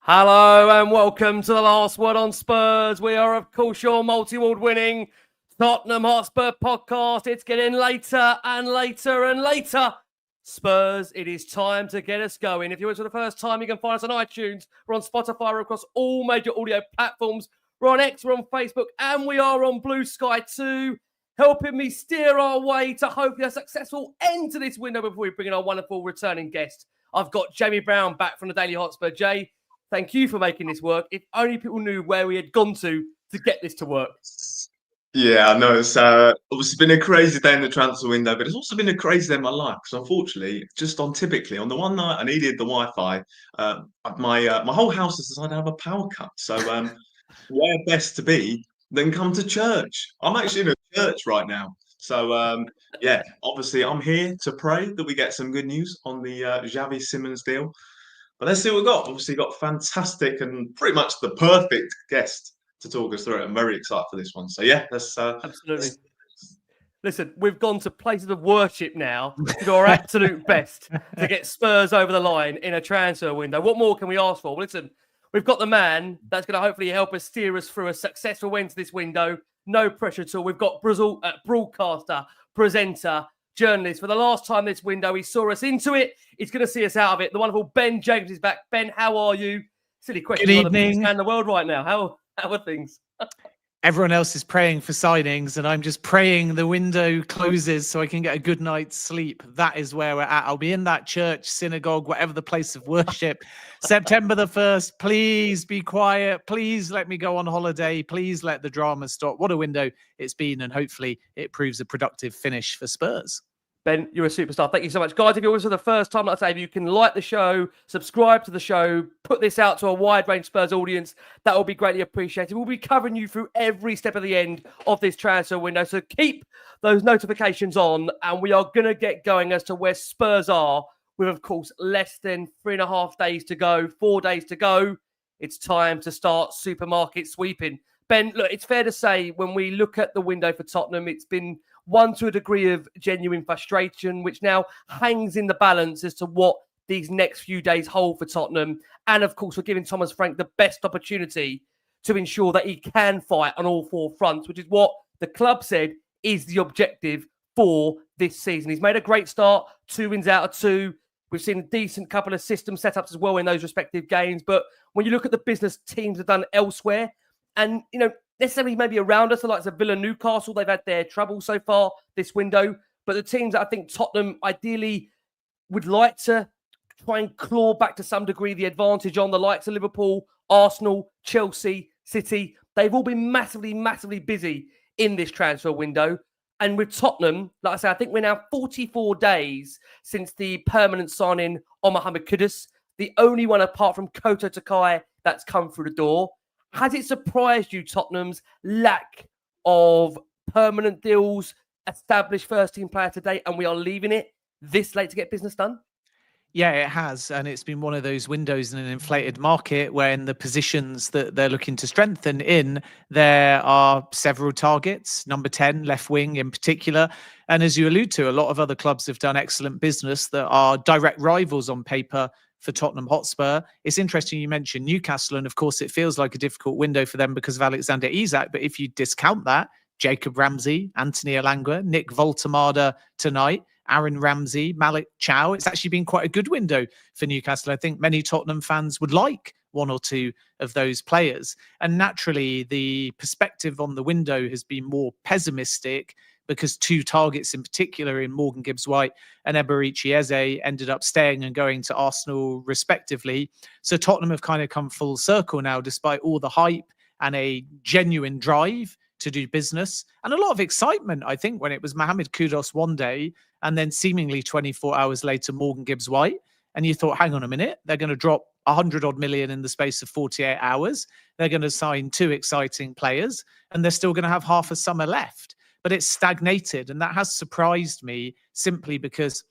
Hello and welcome to the Last Word on Spurs. We are, of course, your multi-award winning Tottenham Hotspur podcast. It's getting later and later and later. Spurs, it is time to get us going. If you're here for the first time, you can find us on iTunes. We're on Spotify. We're across all major audio platforms. We're on X, we're on Facebook, and we are on Blue Sky too, helping me steer our way to hopefully a successful end to this window before we bring in our wonderful returning guest. I've got Jamie Brown back from the Daily Hotspur. Jay, thank you for making this work. If only people knew where we had gone to get this to work. Yeah, I know. It's obviously been a crazy day in the transfer window, but it's also been a crazy day in my life. Because unfortunately, typically on the one night I needed the Wi-Fi, my whole house has decided to have a power cut. So where best to be than come to church? I'm actually in a church right now. So yeah, obviously I'm here to pray that we get some good news on the Xavi Simons deal. But let's see what we've got. Obviously, got fantastic and pretty much the perfect guest to talk us through it. I'm very excited for this one. So yeah, let's absolutely. Listen, we've gone to places of worship now to do our absolute best to get Spurs over the line in a transfer window. What more can we ask for? Well, listen, we've got the man that's going to hopefully help us steer us through a successful end to this window. No pressure at all. We've got broadcaster, presenter, journalist. For the last time this window, he saw us into it. He's going to see us out of it. The wonderful Ben James is back. Ben, how are you? Silly question. Good evening. Man in the world right now. How are things? Everyone else is praying for signings, and I'm just praying the window closes so I can get a good night's sleep. That is where we're at. I'll be in that church, synagogue, whatever the place of worship. September the 1st, please be quiet. Please let me go on holiday. Please let the drama stop. What a window it's been, and hopefully it proves a productive finish for Spurs. Ben, you're a superstar. Thank you so much. Guys, if you're also the first time, like I say, if you can like the show, subscribe to the show, put this out to a wide range Spurs audience, that will be greatly appreciated. We'll be covering you through every step of the end of this transfer window. So keep those notifications on, and we are going to get going as to where Spurs are with, of course, less than 3.5 days to go, 4 days to go. It's time to start supermarket sweeping. Ben, look, it's fair to say when we look at the window for Tottenham, it's been one to a degree of genuine frustration, which now hangs in the balance as to what these next few days hold for Tottenham. And of course, we're giving Thomas Frank the best opportunity to ensure that he can fight on all four fronts, which is what the club said is the objective for this season. He's made a great start, 2 wins out of 2. We've seen a decent couple of system setups as well in those respective games. But when you look at the business teams have done elsewhere, and, you know, necessarily maybe around us, the likes of Villa, Newcastle, they've had their trouble so far this window. But the teams that I think Tottenham ideally would like to try and claw back to some degree the advantage on, the likes of Liverpool, Arsenal, Chelsea, City, they've all been massively, massively busy in this transfer window. And with Tottenham, like I say, I think we're now 44 days since the permanent signing on Mohamed Kudus, the only one apart from Koto Takai that's come through the door. Has it surprised you, Tottenham's lack of permanent deals, established first-team player today, and we are leaving it this late to get business done? Yeah, it has. And it's been one of those windows in an inflated market where in the positions that they're looking to strengthen in, there are several targets, number 10, left wing in particular. And as you allude to, a lot of other clubs have done excellent business that are direct rivals on paper for Tottenham Hotspur. It's interesting you mentioned Newcastle, and of course it feels like a difficult window for them because of Alexander Isak. But if you discount that, Jacob Ramsey, Anthony Elanga, Nick Voltemada tonight, Aaron Ramsey, Malik Chow, it's actually been quite a good window for Newcastle. I think many Tottenham fans would like one or two of those players. And naturally, the perspective on the window has been more pessimistic because 2 targets in particular in Morgan Gibbs-White and Eberechi Eze ended up staying and going to Arsenal respectively. So Tottenham have kind of come full circle now, despite all the hype and a genuine drive to do business and a lot of excitement, I think, when it was Mohamed Kudus one day and then seemingly 24 hours later, Morgan Gibbs-White. And you thought, hang on a minute, they're going to drop 100-odd million in the space of 48 hours. They're going to sign 2 exciting players and they're still going to have half a summer left. But it's stagnated, and that has surprised me simply because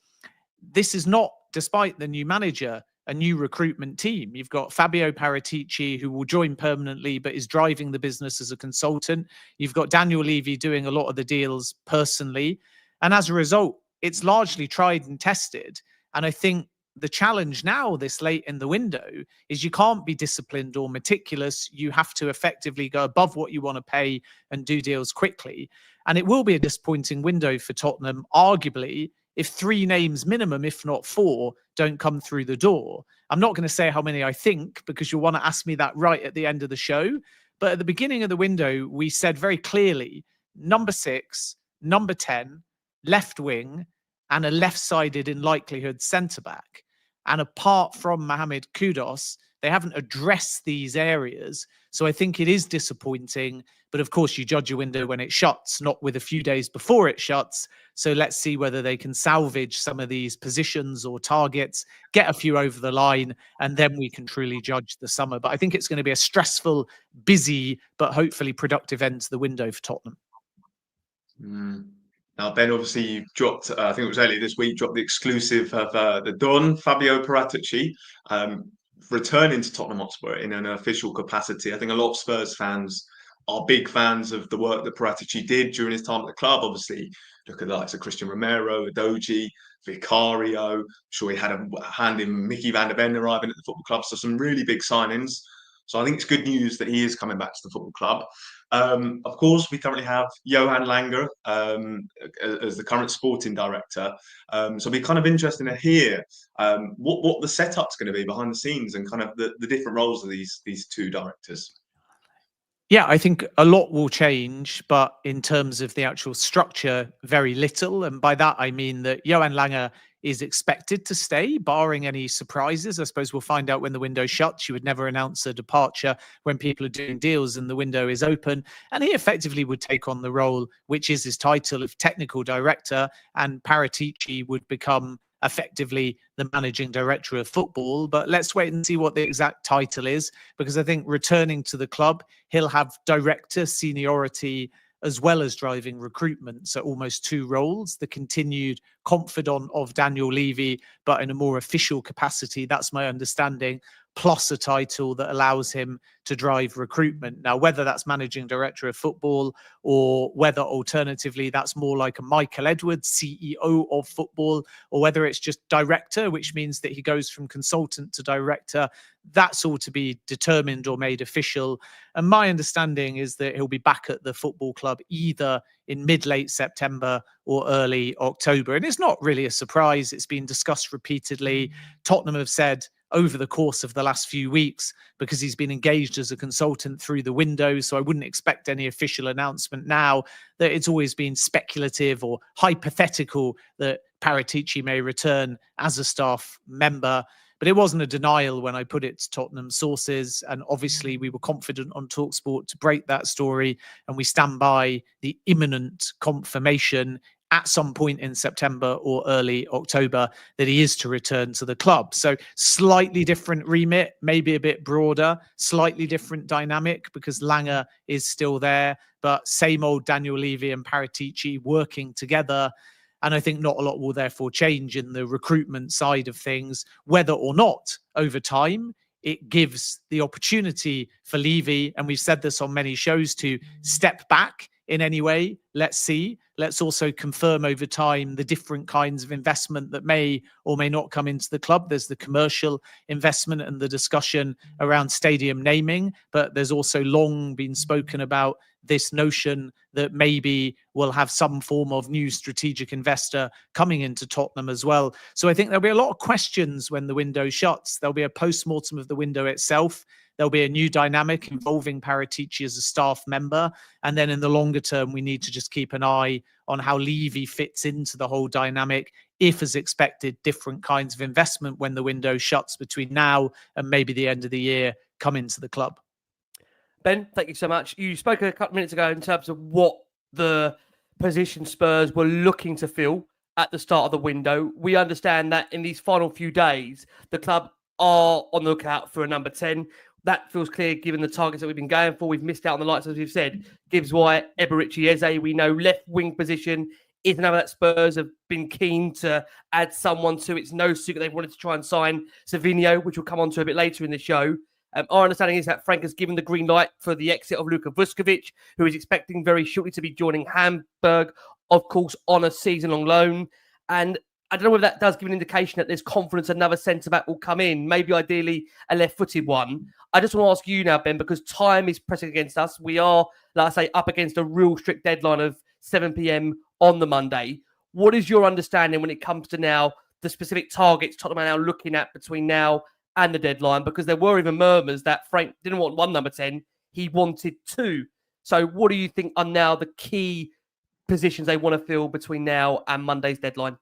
this is not, despite the new manager, a new recruitment team. You've got Fabio Paratici, who will join permanently, but is driving the business as a consultant. You've got Daniel Levy doing a lot of the deals personally. And as a result, it's largely tried and tested. And I think the challenge now, this late in the window, is you can't be disciplined or meticulous. You have to effectively go above what you want to pay and do deals quickly. And it will be a disappointing window for Tottenham, arguably, if 3 names minimum, if not 4, don't come through the door. I'm not going to say how many I think, because you'll want to ask me that right at the end of the show. But at the beginning of the window, we said very clearly, number 6, number 10, left wing, and a left-sided, in likelihood, centre-back. And apart from Mohamed Kudus, they haven't addressed these areas. So I think it is disappointing. But of course, you judge a window when it shuts, not with a few days before it shuts. So let's see whether they can salvage some of these positions or targets, get a few over the line, and then we can truly judge the summer. But I think it's going to be a stressful, busy, but hopefully productive end to the window for Tottenham. Now, Ben, obviously, you dropped, I think it was earlier this week, dropped the exclusive of the Don, Fabio Paratici, returning to Tottenham Hotspur in an official capacity. I think a lot of Spurs fans are big fans of the work that Paratici did during his time at the club. Obviously, look at the likes of Christian Romero, Udogie, Vicario. I'm sure he had a hand in Mickey van der Ven arriving at the football club. So some really big signings. So I think it's good news that he is coming back to the football club. Of course, we currently have Johan Langer as the current sporting director. So it'll be kind of interesting to hear what the setup's going to be behind the scenes and kind of the different roles of these 2 directors. Yeah, I think a lot will change, but in terms of the actual structure, very little. And by that, I mean that Johan Langer is expected to stay, barring any surprises. I suppose we'll find out when the window shuts. You would never announce a departure when people are doing deals and the window is open. And he effectively would take on the role, which is his title, of technical director, and Paratici would become effectively the managing director of football. But let's wait and see what the exact title is, because I think returning to the club, he'll have director seniority as well as driving recruitment. So almost 2 roles, the continued confidant of Daniel Levy, but in a more official capacity. That's my understanding, plus a title that allows him to drive recruitment. Now, whether that's managing director of football or whether alternatively that's more like a Michael Edwards, CEO of football, or whether it's just director, which means that he goes from consultant to director, that's all to be determined or made official. And my understanding is that he'll be back at the football club either in mid-late September or early October. And it's not really a surprise. It's been discussed repeatedly. Tottenham have said over the course of the last few weeks, because he's been engaged as a consultant through the window. So I wouldn't expect any official announcement now, that it's always been speculative or hypothetical that Paratici may return as a staff member. But it wasn't a denial when I put it to Tottenham sources. And obviously we were confident on TalkSport to break that story. And we stand by the imminent confirmation at some point in September or early October that he is to return to the club. So slightly different remit, maybe a bit broader, slightly different dynamic, because Langer is still there, but same old Daniel Levy and Paratici working together. And I think not a lot will therefore change in the recruitment side of things, whether or not over time it gives the opportunity for Levy, and we've said this on many shows, to step back in any way. Let's see. Let's also confirm over time the different kinds of investment that may or may not come into the club. There's the commercial investment and the discussion around stadium naming, but there's also long been spoken about this notion that maybe we'll have some form of new strategic investor coming into Tottenham as well. So I think there'll be a lot of questions when the window shuts. There'll be a post-mortem of the window itself. There'll be a new dynamic involving Paratici as a staff member. And then in the longer term, we need to just keep an eye on how Levy fits into the whole dynamic, if, as expected, different kinds of investment when the window shuts between now and maybe the end of the year come into the club. Ben, thank you so much. You spoke a couple of minutes ago in terms of what the position Spurs were looking to fill at the start of the window. We understand that in these final few days, the club are on the lookout for a number 10. That feels clear given the targets that we've been going for. We've missed out on the lights, as we've said. Gibbs White, Eberici Eze, we know left wing position is another that Spurs have been keen to add someone to. It's no secret they've wanted to try and sign Savinho, which we'll come on to a bit later in the show. Our understanding is that Frank has given the green light for the exit of Luka Vuskovic, who is expecting very shortly to be joining Hamburg, of course, on a season-long loan. And I don't know whether that does give an indication that there's confidence another centre-back will come in, maybe ideally a left-footed one. I just want to ask you now, Ben, because time is pressing against us. We are, like I say, up against a real strict deadline of 7 p.m. on the Monday. What is your understanding when it comes to now the specific targets Tottenham are now looking at between now and the deadline? Because there were even murmurs that Frank didn't want one number 10, he wanted two. So what do you think are now the key positions they want to fill between now and Monday's deadline?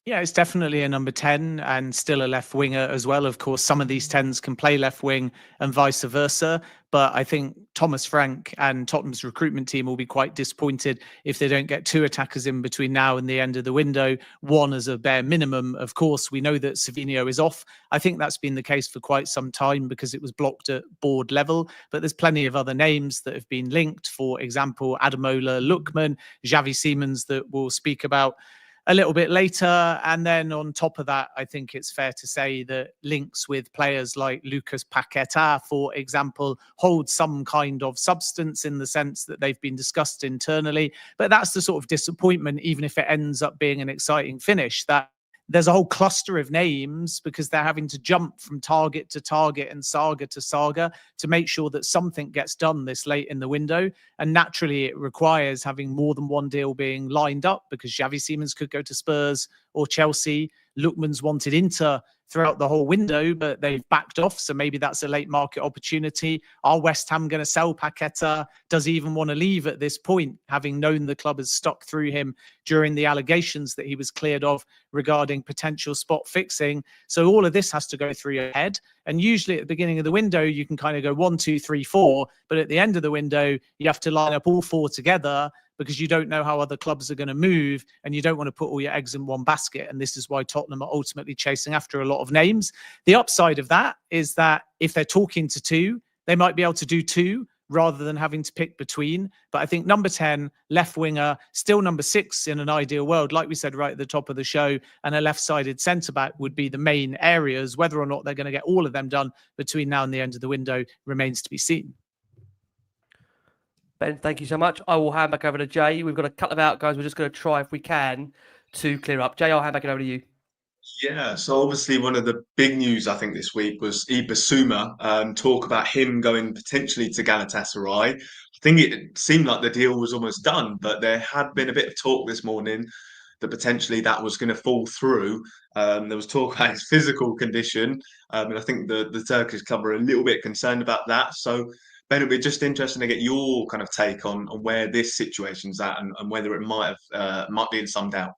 Yeah, it's definitely a number 10 and still a left winger as well. Of course, some of these 10s can play left wing and vice versa. But I think Thomas Frank and Tottenham's recruitment team will be quite disappointed if they don't get two attackers in between now and the end of the window. One as a bare minimum. Of course, we know that Savinho is off. I think that's been the case for quite some time because it was blocked at board level. But there's plenty of other names that have been linked. For example, Ademola Lookman, Xavi Simons that we'll speak about a little bit later. And then on top of that, I think it's fair to say that links with players like Lucas Paquetá, for example, hold some kind of substance in the sense that they've been discussed internally. But that's the sort of disappointment, even if it ends up being an exciting finish, that there's a whole cluster of names because they're having to jump from target to target and saga to saga to make sure that something gets done this late in the window. And naturally, it requires having more than one deal being lined up because Xavi Simons could go to Spurs or Chelsea. Lookman's wanted Inter throughout the whole window, but they've backed off. So maybe that's a late market opportunity. Are West Ham going to sell Paquetá? Does he even want to leave at this point, having known the club has stuck through him during the allegations that he was cleared of regarding potential spot fixing? So all of this has to go through your head. And usually at the beginning of the window, you can kind of go 1, 2, 3, 4. But at the end of the window, you have to line up all four together because you don't know how other clubs are going to move and you don't want to put all your eggs in one basket. And this is why Tottenham are ultimately chasing after a lot of names. The upside of that is that if they're talking to two, they might be able to do two rather than having to pick between. But I think number 10, left winger, still number 6 in an ideal world, like we said right at the top of the show, and a left-sided centre-back would be the main areas. Whether or not they're going to get all of them done between now and the end of the window remains to be seen. Ben, thank you so much. I will hand back over to Jay. We've got a couple of outgoings. We're just going to try, if we can, to clear up. Jay, I'll hand back over to you. Yeah, so obviously one of the big news I think this week was Ives Bissouma, talk about him going potentially to Galatasaray. I think it seemed like the deal was almost done, but there had been a bit of talk this morning that potentially that was going to fall through. There was talk about his physical condition, and I think the Turkish club are a little bit concerned about that. So Ben, it'd be just interesting to get your kind of take on where this situation's at and whether it might be in some doubt.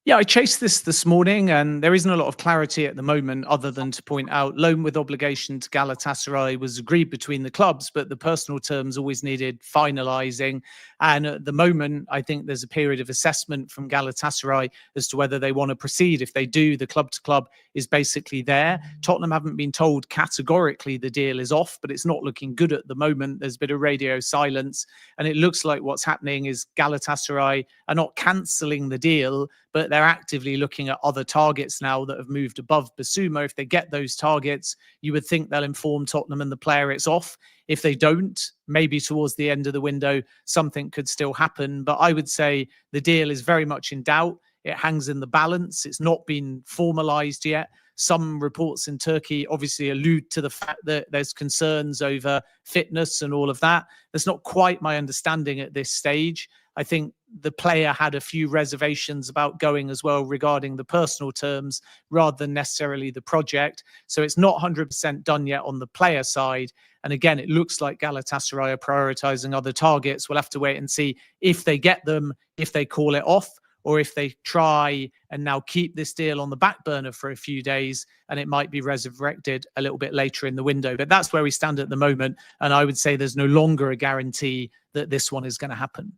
Yeah, I chased this morning and there isn't a lot of clarity at the moment other than to point out loan with obligation to Galatasaray was agreed between the clubs, but the personal terms always needed finalising. And at the moment, I think there's a period of assessment from Galatasaray as to whether they want to proceed. If they do, the club to club is basically there. Tottenham haven't been told categorically the deal is off, but it's not looking good at the moment. There's a bit of radio silence and it looks like what's happening is Galatasaray are not cancelling the deal, but they're actively looking at other targets now that have moved above Bissouma. If they get those targets, you would think they'll inform Tottenham and the player it's off. If they don't, maybe towards the end of the window, something could still happen. But I would say the deal is very much in doubt. It hangs in the balance. It's not been formalized yet. Some reports in Turkey obviously allude to the fact that there's concerns over fitness and all of that. That's not quite my understanding at this stage. I think the player had a few reservations about going as well regarding the personal terms rather than necessarily the project. So it's not 100% done yet on the player side. And again, it looks like Galatasaray are prioritizing other targets. We'll have to wait and see if they get them, if they call it off, or if they try and now keep this deal on the back burner for a few days and it might be resurrected a little bit later in the window. But that's where we stand at the moment. And I would say there's no longer a guarantee that this one is going to happen.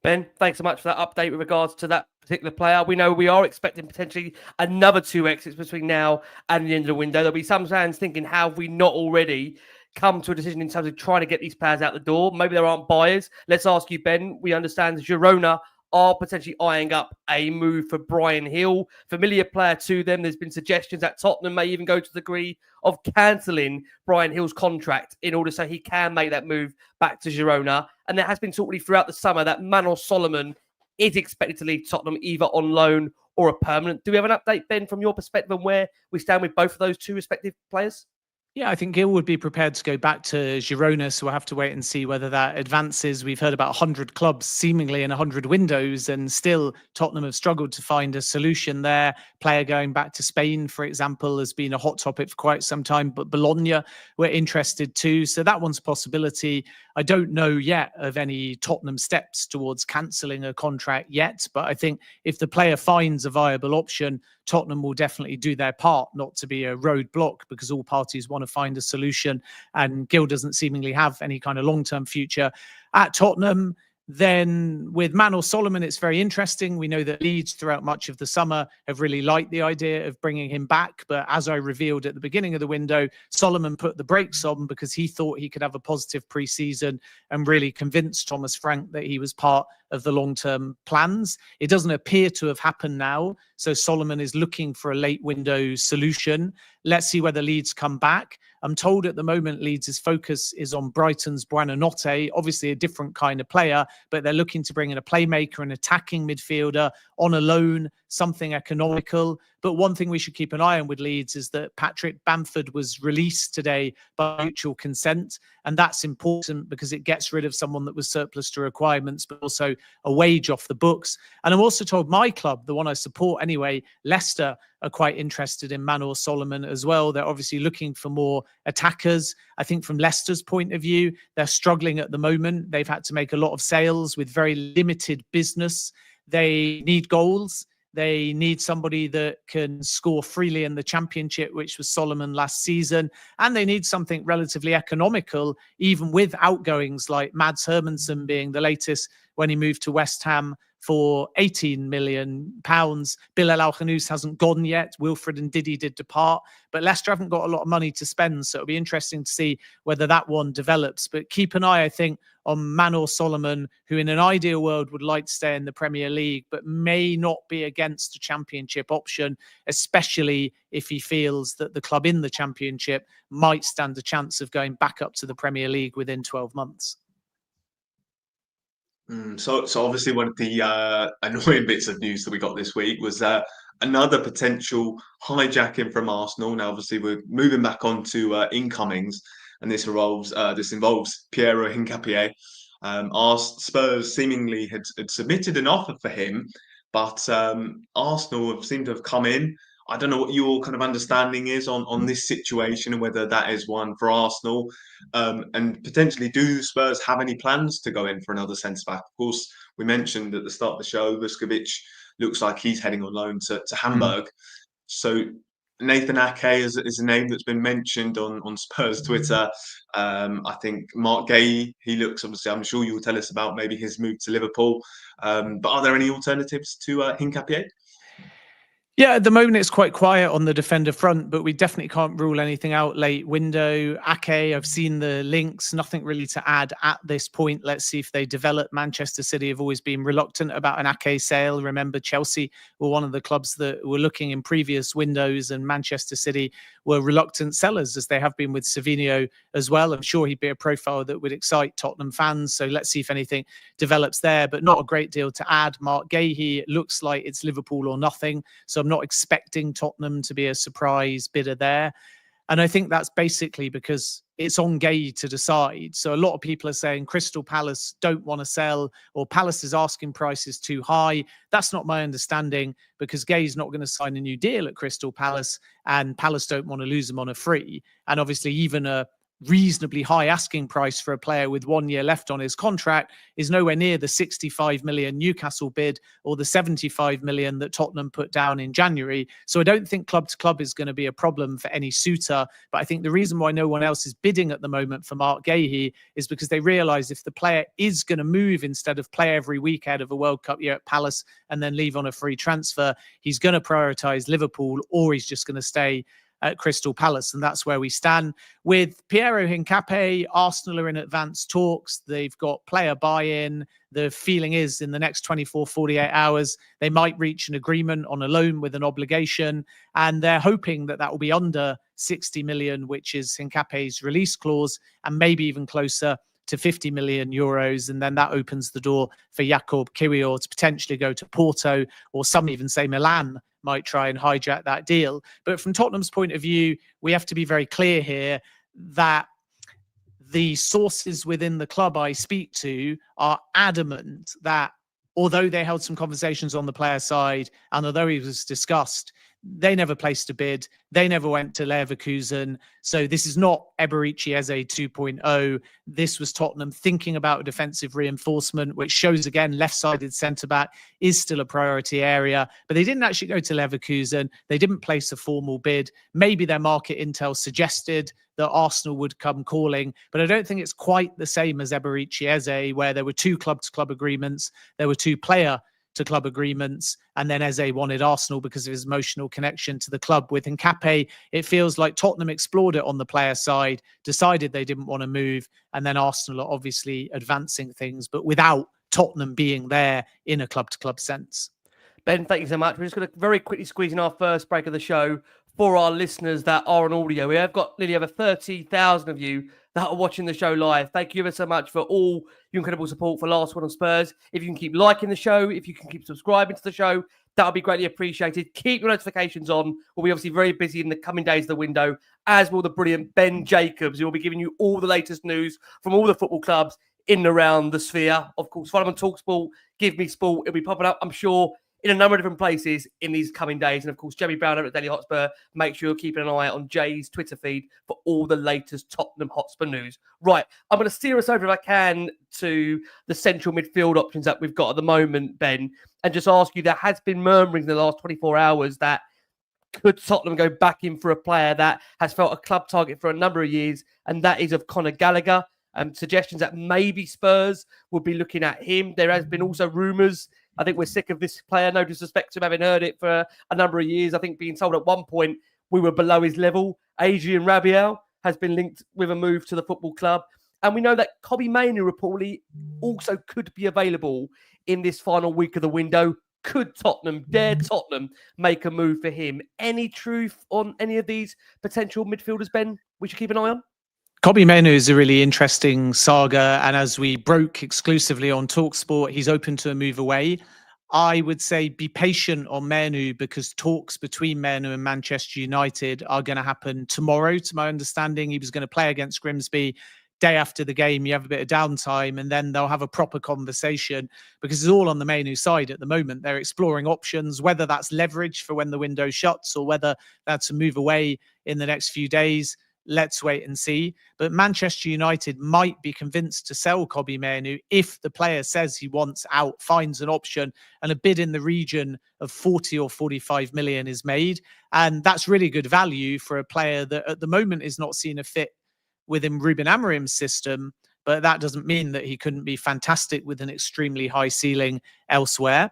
Ben, thanks so much for that update with regards to that particular player. We know we are expecting potentially another 2 exits between now and the end of the window. There'll be some fans thinking, how have we not already come to a decision in terms of trying to get these players out the door? Maybe there aren't buyers. Let's ask you, Ben. We understand Girona are potentially eyeing up a move for Bryan Gil, familiar player to them. There's been suggestions that Tottenham may even go to the degree of cancelling Bryan Gil's contract in order so he can make that move back to Girona. And there has been talk throughout the summer that Manos Solomon is expected to leave Tottenham either on loan or a permanent. Do we have an update, Ben, from your perspective on where we stand with both of those two respective players? Yeah, I think Gil would be prepared to go back to Girona, so we'll have to wait and see whether that advances. We've heard about 100 clubs seemingly in 100 windows, and still Tottenham have struggled to find a solution there. Player going back to Spain, for example, has been a hot topic for quite some time, but Bologna were interested too. So that one's a possibility. I don't know yet of any Tottenham steps towards cancelling a contract yet, but I think if the player finds a viable option, Tottenham will definitely do their part not to be a roadblock, because all parties want to find a solution, and Gil doesn't seemingly have any kind of long-term future at Tottenham. Then with Manor Solomon, it's very interesting. We know that Leeds throughout much of the summer have really liked the idea of bringing him back. But as I revealed at the beginning of the window, Solomon put the brakes on because he thought he could have a positive pre-season and really convinced Thomas Frank that he was part of the long-term plans. It doesn't appear to have happened now. So Solomon is looking for a late window solution. Let's see whether Leeds come back. I'm told at the moment Leeds' focus is on Brighton's Buonanotte, obviously a different kind of player, but they're looking to bring in a playmaker, an attacking midfielder on a loan, something economical. But one thing we should keep an eye on with Leeds is that Patrick Bamford was released today by mutual consent. And that's important because it gets rid of someone that was surplus to requirements, but also a wage off the books. And I'm also told my club, the one I support anyway, Leicester, are quite interested in Manor Solomon as well. They're obviously looking for more attackers. I think from Leicester's point of view, they're struggling at the moment. They've had to make a lot of sales with very limited business. They need goals. They need somebody that can score freely in the Championship, which was Solomon last season. And they need something relatively economical, even with outgoings like Mads Hermansen being the latest when he moved to West Ham for £18 million. Bilal Al-Khanous hasn't gone yet. Wilfred and Didi did depart. But Leicester haven't got a lot of money to spend, so it'll be interesting to see whether that one develops. But keep an eye, I think, on Manor Solomon, who in an ideal world would like to stay in the Premier League, but may not be against a Championship option, especially if he feels that the club in the Championship might stand a chance of going back up to the Premier League within 12 months. So obviously one of the annoying bits of news that we got this week was another potential hijacking from Arsenal. Now, obviously, we're moving back on to incomings, and this involves Piero Hincapié. Spurs seemingly had submitted an offer for him, but Arsenal have seemed to have come in. I don't know what your kind of understanding is on this situation and whether that is one for Arsenal. And potentially, do Spurs have any plans to go in for another centre-back? Of course, we mentioned at the start of the show, Vuskovic looks like he's heading on loan to Hamburg. So Nathan Ake is a name that's been mentioned on Spurs Twitter. I think Mark Gay, he looks, obviously, I'm sure you'll tell us about maybe his move to Liverpool. But are there any alternatives to Hincapié? Yeah, at the moment it's quite quiet on the defender front, but we definitely can't rule anything out late window. Ake, I've seen the links, nothing really to add at this point. Let's see if they develop. Manchester City have always been reluctant about an Ake sale. Remember, Chelsea were one of the clubs that were looking in previous windows, and Manchester City were reluctant sellers, as they have been with Savinho as well. I'm sure he'd be a profile that would excite Tottenham fans. So let's see if anything develops there, but not a great deal to add. Mark Gahey, it looks like it's Liverpool or nothing. So I'm not expecting Tottenham to be a surprise bidder there. And I think that's basically because it's on Gay to decide. So a lot of people are saying Crystal Palace don't want to sell, or Palace's asking price is too high. That's not my understanding, because Gay's not going to sign a new deal at Crystal Palace, and Palace don't want to lose him on a free. And obviously even a reasonably high asking price for a player with 1 year left on his contract is nowhere near the 65 million Newcastle bid or the 75 million that Tottenham put down in January. So I don't think club to club is going to be a problem for any suitor. But I think the reason why no one else is bidding at the moment for Mark Gahey is because they realise if the player is going to move instead of play every week out of a World Cup year at Palace and then leave on a free transfer, he's going to prioritise Liverpool, or he's just going to stay at Crystal Palace. And that's where we stand. With Piero Hincapié, Arsenal are in advanced talks. They've got player buy-in. The feeling is in the next 24, 48 hours, they might reach an agreement on a loan with an obligation. And they're hoping that that will be under 60 million, which is Hincapié's release clause, and maybe even closer to 50 million euros. And then that opens the door for Jakub Kiwior to potentially go to Porto, or some even say Milan might try and hijack that deal. But from Tottenham's point of view, we have to be very clear here that the sources within the club I speak to are adamant that although they held some conversations on the player side, and although he was discussed, they never placed a bid. They never went to Leverkusen. So this is not Eberechi Eze 2.0. This was Tottenham thinking about a defensive reinforcement, which shows, again, left-sided centre-back is still a priority area. But they didn't actually go to Leverkusen. They didn't place a formal bid. Maybe their market intel suggested that Arsenal would come calling. But I don't think it's quite the same as Eberechi Eze, where there were 2 club-to-club agreements. There were 2 player-to-club agreements, and then Eze wanted Arsenal because of his emotional connection to the club. With Nkape, it feels like Tottenham explored it on the player side, decided they didn't want to move, and then Arsenal are obviously advancing things, but without Tottenham being there in a club-to-club sense. Ben, thank you so much. We're just going to very quickly squeeze in our first break of the show for our listeners that are on audio. We have got nearly over 30,000 of you that are watching the show live. Thank you ever so much for all your incredible support for Last Word on Spurs. If you can keep liking the show, if you can keep subscribing to the show, that would be greatly appreciated. Keep your notifications on. We'll be obviously very busy in the coming days of the window, as will the brilliant Ben Jacobs, who will be giving you all the latest news from all the football clubs in and around the sphere. Of course, follow him on TalkSport, Give Me Sport. It'll be popping up, I'm sure, in a number of different places in these coming days. And of course, Jamie Brown over at Daily Hotspur. Make sure you're keeping an eye on Jay's Twitter feed for all the latest Tottenham Hotspur news. Right, I'm going to steer us over, if I can, to the central midfield options that we've got at the moment, Ben, and just ask you, there has been murmurings in the last 24 hours that could Tottenham go back in for a player that has felt a club target for a number of years, and that is of Conor Gallagher. Suggestions that maybe Spurs would be looking at him. There has been also rumours. I think we're sick of this player, no disrespect to him, having heard it for a number of years. I think being told at one point we were below his level. Adrian Rabiot has been linked with a move to the football club. And we know that Kobbie Mainoo reportedly also could be available in this final week of the window. Could Tottenham, dare Tottenham, make a move for him? Any truth on any of these potential midfielders, Ben, we should keep an eye on? Kobbie Mainoo is a really interesting saga, and as we broke exclusively on TalkSport, he's open to a move away. I would say be patient on Mainoo, because talks between Mainoo and Manchester United are going to happen tomorrow. To my understanding, he was going to play against Grimsby. Day after the game, you have a bit of downtime, and then they'll have a proper conversation, because it's all on the Mainoo side at the moment. They're exploring options, whether that's leverage for when the window shuts or whether that's a move away in the next few days. Let's wait and see. But Manchester United might be convinced to sell Kobbie Mainoo if the player says he wants out, finds an option, and a bid in the region of 40 or 45 million is made. And that's really good value for a player that at the moment is not seen a fit within Ruben Amorim's system. But that doesn't mean that he couldn't be fantastic with an extremely high ceiling elsewhere.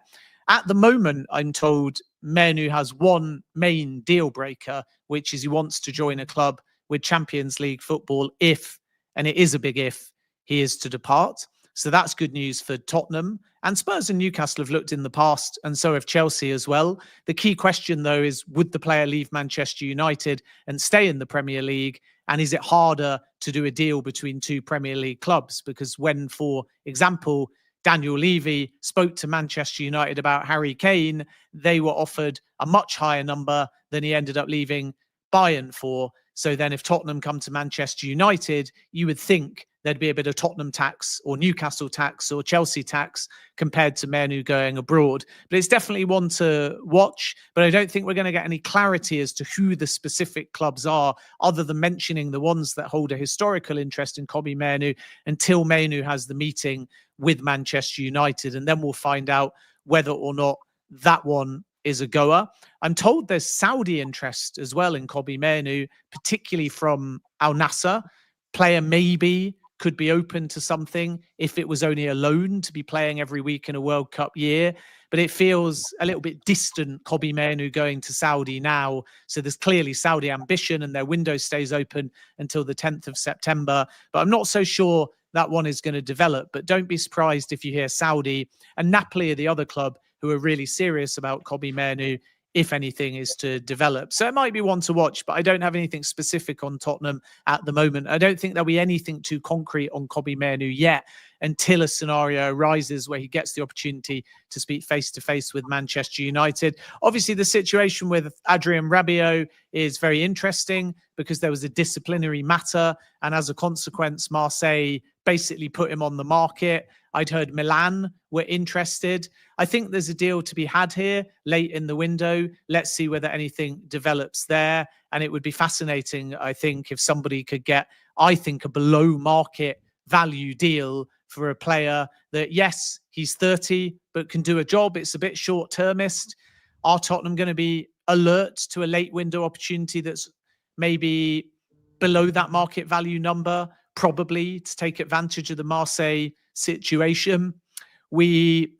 At the moment, I'm told Mainoo has one main deal breaker, which is he wants to join a club with Champions League football if, and it is a big if, he is to depart. So that's good news for Tottenham. And Spurs and Newcastle have looked in the past, and so have Chelsea as well. The key question, though, is would the player leave Manchester United and stay in the Premier League? And is it harder to do a deal between 2 Premier League clubs? Because when, for example, Daniel Levy spoke to Manchester United about Harry Kane, they were offered a much higher number than he ended up leaving Bayern for. So then if Tottenham come to Manchester United, you would think there'd be a bit of Tottenham tax or Newcastle tax or Chelsea tax compared to Mainoo going abroad. But it's definitely one to watch. But I don't think we're going to get any clarity as to who the specific clubs are, other than mentioning the ones that hold a historical interest in Kobbie Mainoo, until Mainoo has the meeting with Manchester United. And then we'll find out whether or not that one is a goer. I'm told there's Saudi interest as well in Kobbie Mainoo, particularly from Al Nassr. Player maybe could be open to something if it was only a loan to be playing every week in a World Cup year. But it feels a little bit distant, Kobbie Mainoo going to Saudi now. So there's clearly Saudi ambition, and their window stays open until the 10th of September. But I'm not so sure that one is going to develop. But don't be surprised if you hear Saudi. And Napoli are the other club who are really serious about Kobbie Mainoo if anything is to develop. So it might be one to watch, but I don't have anything specific on Tottenham at the moment. I don't think there'll be anything too concrete on Kobbie Mainoo yet until a scenario arises where he gets the opportunity to speak face-to-face with Manchester United. Obviously, the situation with Adrien Rabiot is very interesting because there was a disciplinary matter, and as a consequence, Marseille basically put him on the market. I'd heard Milan were interested. I think there's a deal to be had here late in the window. Let's see whether anything develops there. And it would be fascinating, I think, if somebody could get, I think, a below market value deal for a player that, yes, he's 30, but can do a job. It's a bit short-termist. Are Tottenham going to be alert to a late window opportunity that's maybe below that market value number? Probably, to take advantage of the Marseille situation. We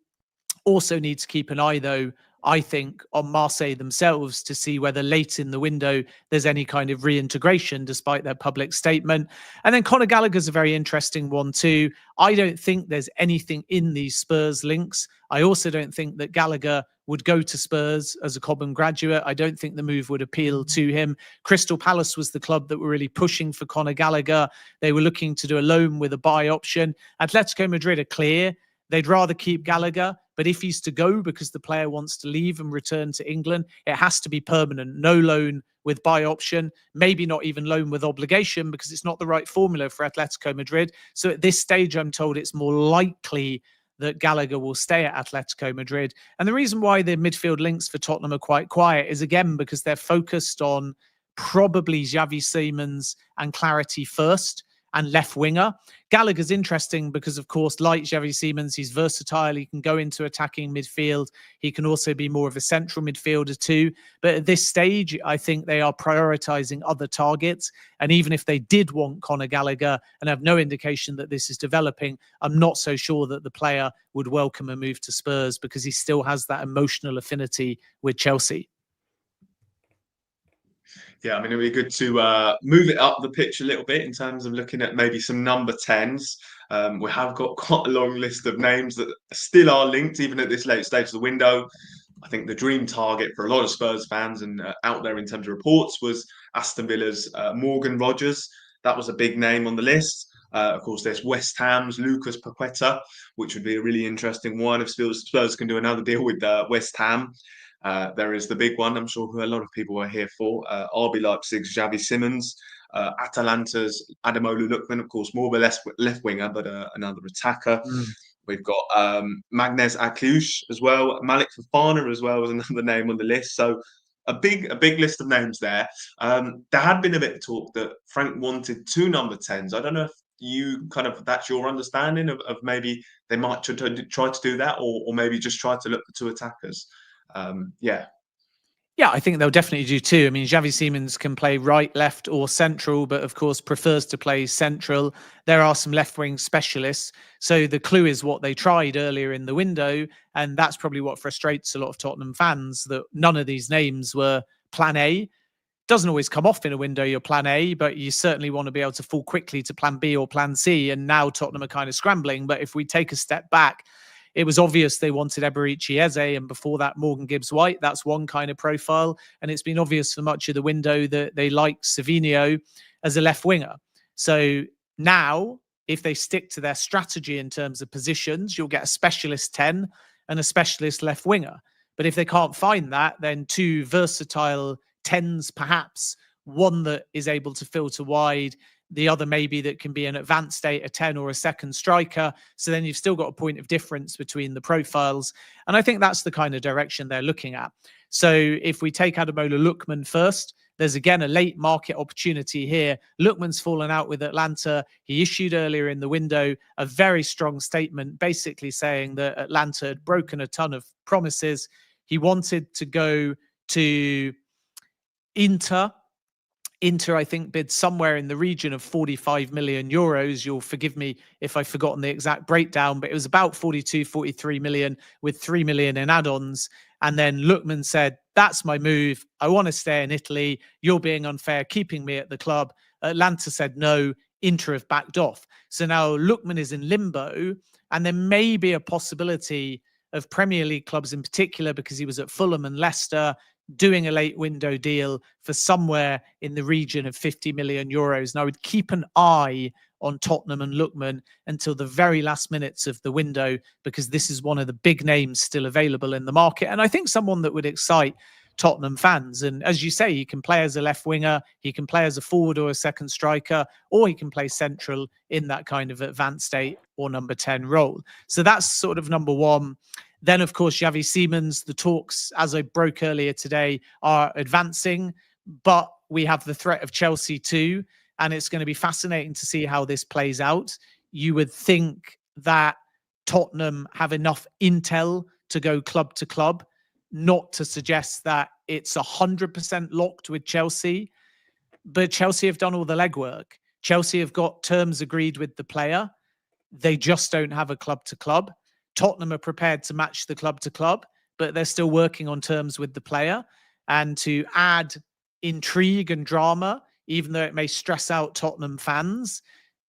also need to keep an eye, though, I think, on Marseille themselves to see whether late in the window there's any kind of reintegration despite their public statement. And then Conor Gallagher's a very interesting one too. I don't think there's anything in these Spurs links. I also don't think that Gallagher would go to Spurs as a Cobham graduate. I don't think the move would appeal to him. Crystal Palace was the club that were really pushing for Conor Gallagher. They were looking to do a loan with a buy option. Atletico Madrid are clear. They'd rather keep Gallagher, but if he's to go because the player wants to leave and return to England, it has to be permanent. No loan with buy option, maybe not even loan with obligation because it's not the right formula for Atletico Madrid. So at this stage, I'm told it's more likely that Gallagher will stay at Atletico Madrid. And the reason why the midfield links for Tottenham are quite quiet is, again, because they're focused on probably Xavi Simons and Clarity first, and left winger. Gallagher's interesting because, of course, like Xavi Simons, he's versatile. He can go into attacking midfield. He can also be more of a central midfielder too. But at this stage, I think they are prioritizing other targets. And even if they did want Conor Gallagher and have no indication that this is developing, I'm not so sure that the player would welcome a move to Spurs because he still has that emotional affinity with Chelsea. Yeah, I mean, it'd be good to move it up the pitch a little bit in terms of looking at maybe some number 10s. We have got quite a long list of names that still are linked, even at this late stage of the window. I think the dream target for a lot of Spurs fans and out there in terms of reports was Aston Villa's Morgan Rogers. That was a big name on the list. Of course, there's West Ham's Lucas Paquetá, which would be a really interesting one if Spurs can do another deal with West Ham. There is the big one, I'm sure, who a lot of people are here for. RB Leipzig's Xavi Simons, Atalanta's Ademola Lookman, of course, more of a left winger, but another attacker. We've got Magnez Akliouche as well, Malik Fofana as well as another name on the list. So a big list of names there. There had been a bit of talk that Frank wanted 2 number 10s. I don't know if you that's your understanding of maybe they might try to do that, or maybe just try to look for 2 attackers. Yeah, I think they'll definitely do 2. I mean, Xavi Simons can play right, left, or central, but of course prefers to play central. There are some left-wing specialists. So the clue is what they tried earlier in the window, and that's probably what frustrates a lot of Tottenham fans, that none of these names were plan A. Doesn't always come off in a window, your plan A, but you certainly want to be able to fall quickly to plan B or plan C, and now Tottenham are kind of scrambling. But if we take a step back, it was obvious they wanted Eberechi Eze, and before that, Morgan Gibbs-White. That's one kind of profile. And it's been obvious for much of the window that they like Savinho as a left winger. So now, if they stick to their strategy in terms of positions, you'll get a specialist 10 and a specialist left winger. But if they can't find that, then 2 versatile 10s, perhaps, one that is able to filter wide, the other maybe that can be an advanced state, a 10 or a second striker. So then you've still got a point of difference between the profiles. And I think that's the kind of direction they're looking at. So if we take Ademola Lookman first, there's again a late market opportunity here. Lookman's fallen out with Atlanta. He issued earlier in the window a very strong statement, basically saying that Atlanta had broken a ton of promises. He wanted to go to Inter. Inter, I think, bid somewhere in the region of 45 million euros. You'll forgive me if I've forgotten the exact breakdown, but it was about 42, 43 million with 3 million in add-ons. And then Lookman said, that's my move. I want to stay in Italy. You're being unfair, keeping me at the club. Atlanta said no. Inter have backed off. So now Lookman is in limbo, and there may be a possibility of Premier League clubs in particular, because he was at Fulham and Leicester, doing a late window deal for somewhere in the region of 50 million euros. And I would keep an eye on Tottenham and Lookman until the very last minutes of the window, because this is one of the big names still available in the market. And I think someone that would excite Tottenham fans. And as you say, he can play as a left winger, he can play as a forward or a second striker, or he can play central in that kind of advanced state or number 10 role. So that's sort of number one. Then, of course, Xavi Simons, the talks, as I broke earlier today, are advancing, but we have the threat of Chelsea too. And it's going to be fascinating to see how this plays out. You would think that Tottenham have enough intel to go club to club, not to suggest that it's 100% locked with Chelsea. But Chelsea have done all the legwork. Chelsea have got terms agreed with the player. They just don't have a club to club. Tottenham are prepared to match the club to club, but they're still working on terms with the player. And to add intrigue and drama, even though it may stress out Tottenham fans,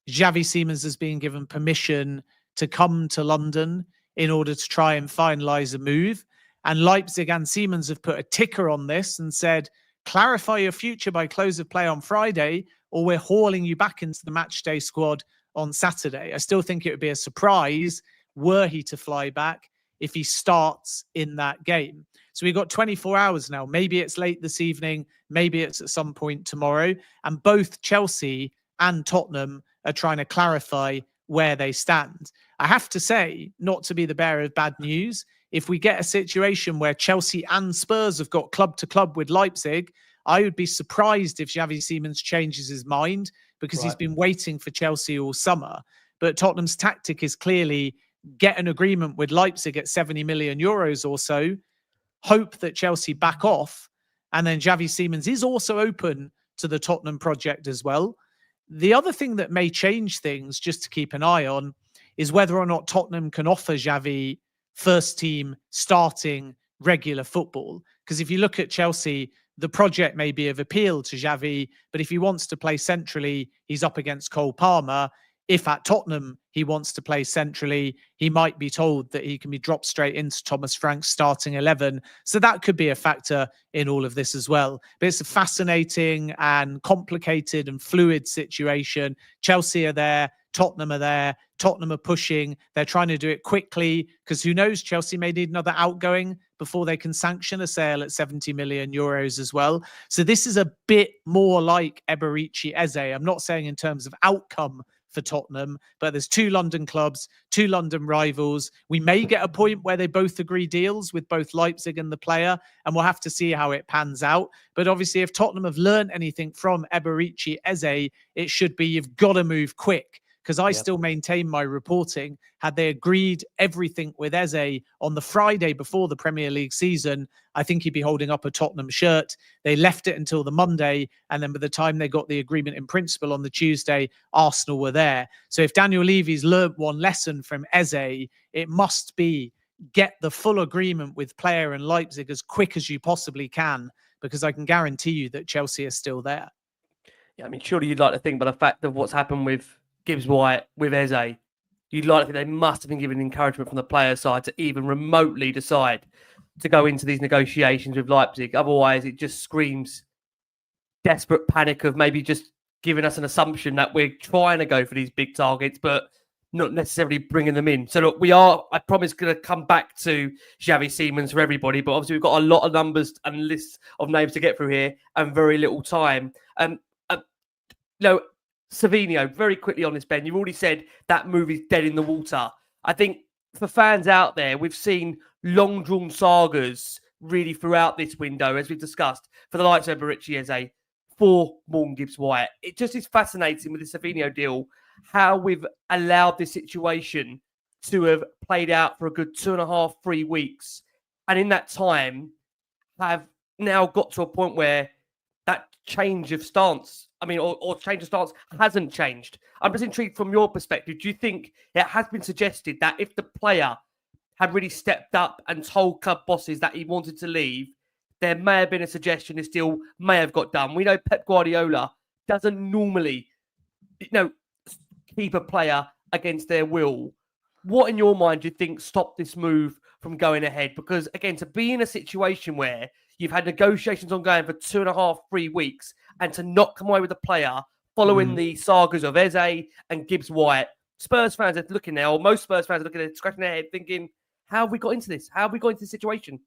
Xavi Simons has been given permission to come to London in order to try and finalise a move. And Leipzig and Simons have put a ticker on this and said, clarify your future by close of play on Friday, or we're hauling you back into the matchday squad on Saturday. I still think it would be a surprise were he to fly back if he starts in that game. So we've got 24 hours now. Maybe it's late this evening. Maybe it's at some point tomorrow. And both Chelsea and Tottenham are trying to clarify where they stand. I have to say, not to be the bearer of bad news, if we get a situation where Chelsea and Spurs have got club to club with Leipzig, I would be surprised if Xavi Simons changes his mind, because he's been waiting for Chelsea all summer. But Tottenham's tactic is clearly get an agreement with Leipzig at 70 million euros or so, hope that Chelsea back off, and then Xavi Simons is also open to the Tottenham project as well. The other thing that may change things, just to keep an eye on, is whether or not Tottenham can offer Xavi first team starting regular football. Because if you look at Chelsea, the project may be of appeal to Xavi, but if he wants to play centrally, he's up against Cole Palmer. If at Tottenham he wants to play centrally, he might be told that he can be dropped straight into Thomas Frank's starting 11. So that could be a factor in all of this as well. But it's a fascinating and complicated and fluid situation. Chelsea are there. Tottenham are there. Tottenham are pushing. They're trying to do it quickly because who knows, Chelsea may need another outgoing before they can sanction a sale at 70 million euros as well. So this is a bit more like Eberici Eze. I'm not saying in terms of outcome for Tottenham, but there's two London clubs, two London rivals. We may get a point where they both agree deals with both Leipzig and the player, and we'll have to see how it pans out. But obviously, if Tottenham have learned anything from Eberici Eze, it should be you've got to move quick. Because I still maintain my reporting. Had they agreed everything with Eze on the Friday before the Premier League season, I think he'd be holding up a Tottenham shirt. They left it until the Monday, and then by the time they got the agreement in principle on the Tuesday, Arsenal were there. So if Daniel Levy's learned one lesson from Eze, it must be get the full agreement with player and Leipzig as quick as you possibly can, because I can guarantee you that Chelsea are still there. Yeah, I mean, surely you'd like to think by the fact of what's happened with Gibbs White, with Eze, you'd like to think they must have been given encouragement from the player side to even remotely decide to go into these negotiations with Leipzig. Otherwise, it just screams desperate panic of maybe just giving us an assumption that we're trying to go for these big targets, but not necessarily bringing them in. So look, we are, I promise, going to come back to Xavi Simons for everybody, but obviously we've got a lot of numbers and lists of names to get through here and very little time. Savinho, very quickly on this, Ben, you've already said that move is dead in the water. I think for fans out there, we've seen long-drawn sagas really throughout this window, as we've discussed, for the likes of Eberici Eze, for Morgan Gibbs-White. It just is fascinating with the Savinho deal, how we've allowed this situation to have played out for a good 2.5, 3 weeks. And in that time, have now got to a point where that change of stance, or change of stance hasn't changed. I'm just intrigued from your perspective. Do you think it has been suggested that if the player had really stepped up and told club bosses that he wanted to leave, there may have been a suggestion this deal may have got done? We know Pep Guardiola doesn't normally, keep a player against their will. What in your mind do you think stopped this move from going ahead? Because again, to be in a situation where You've had negotiations ongoing for 2.5, 3 weeks, and to not come away with a player following the sagas of Eze and Gibbs-White. Spurs fans are looking now, or most Spurs fans are looking at it, scratching their head, thinking, how have we got into this? How have we got into this situation?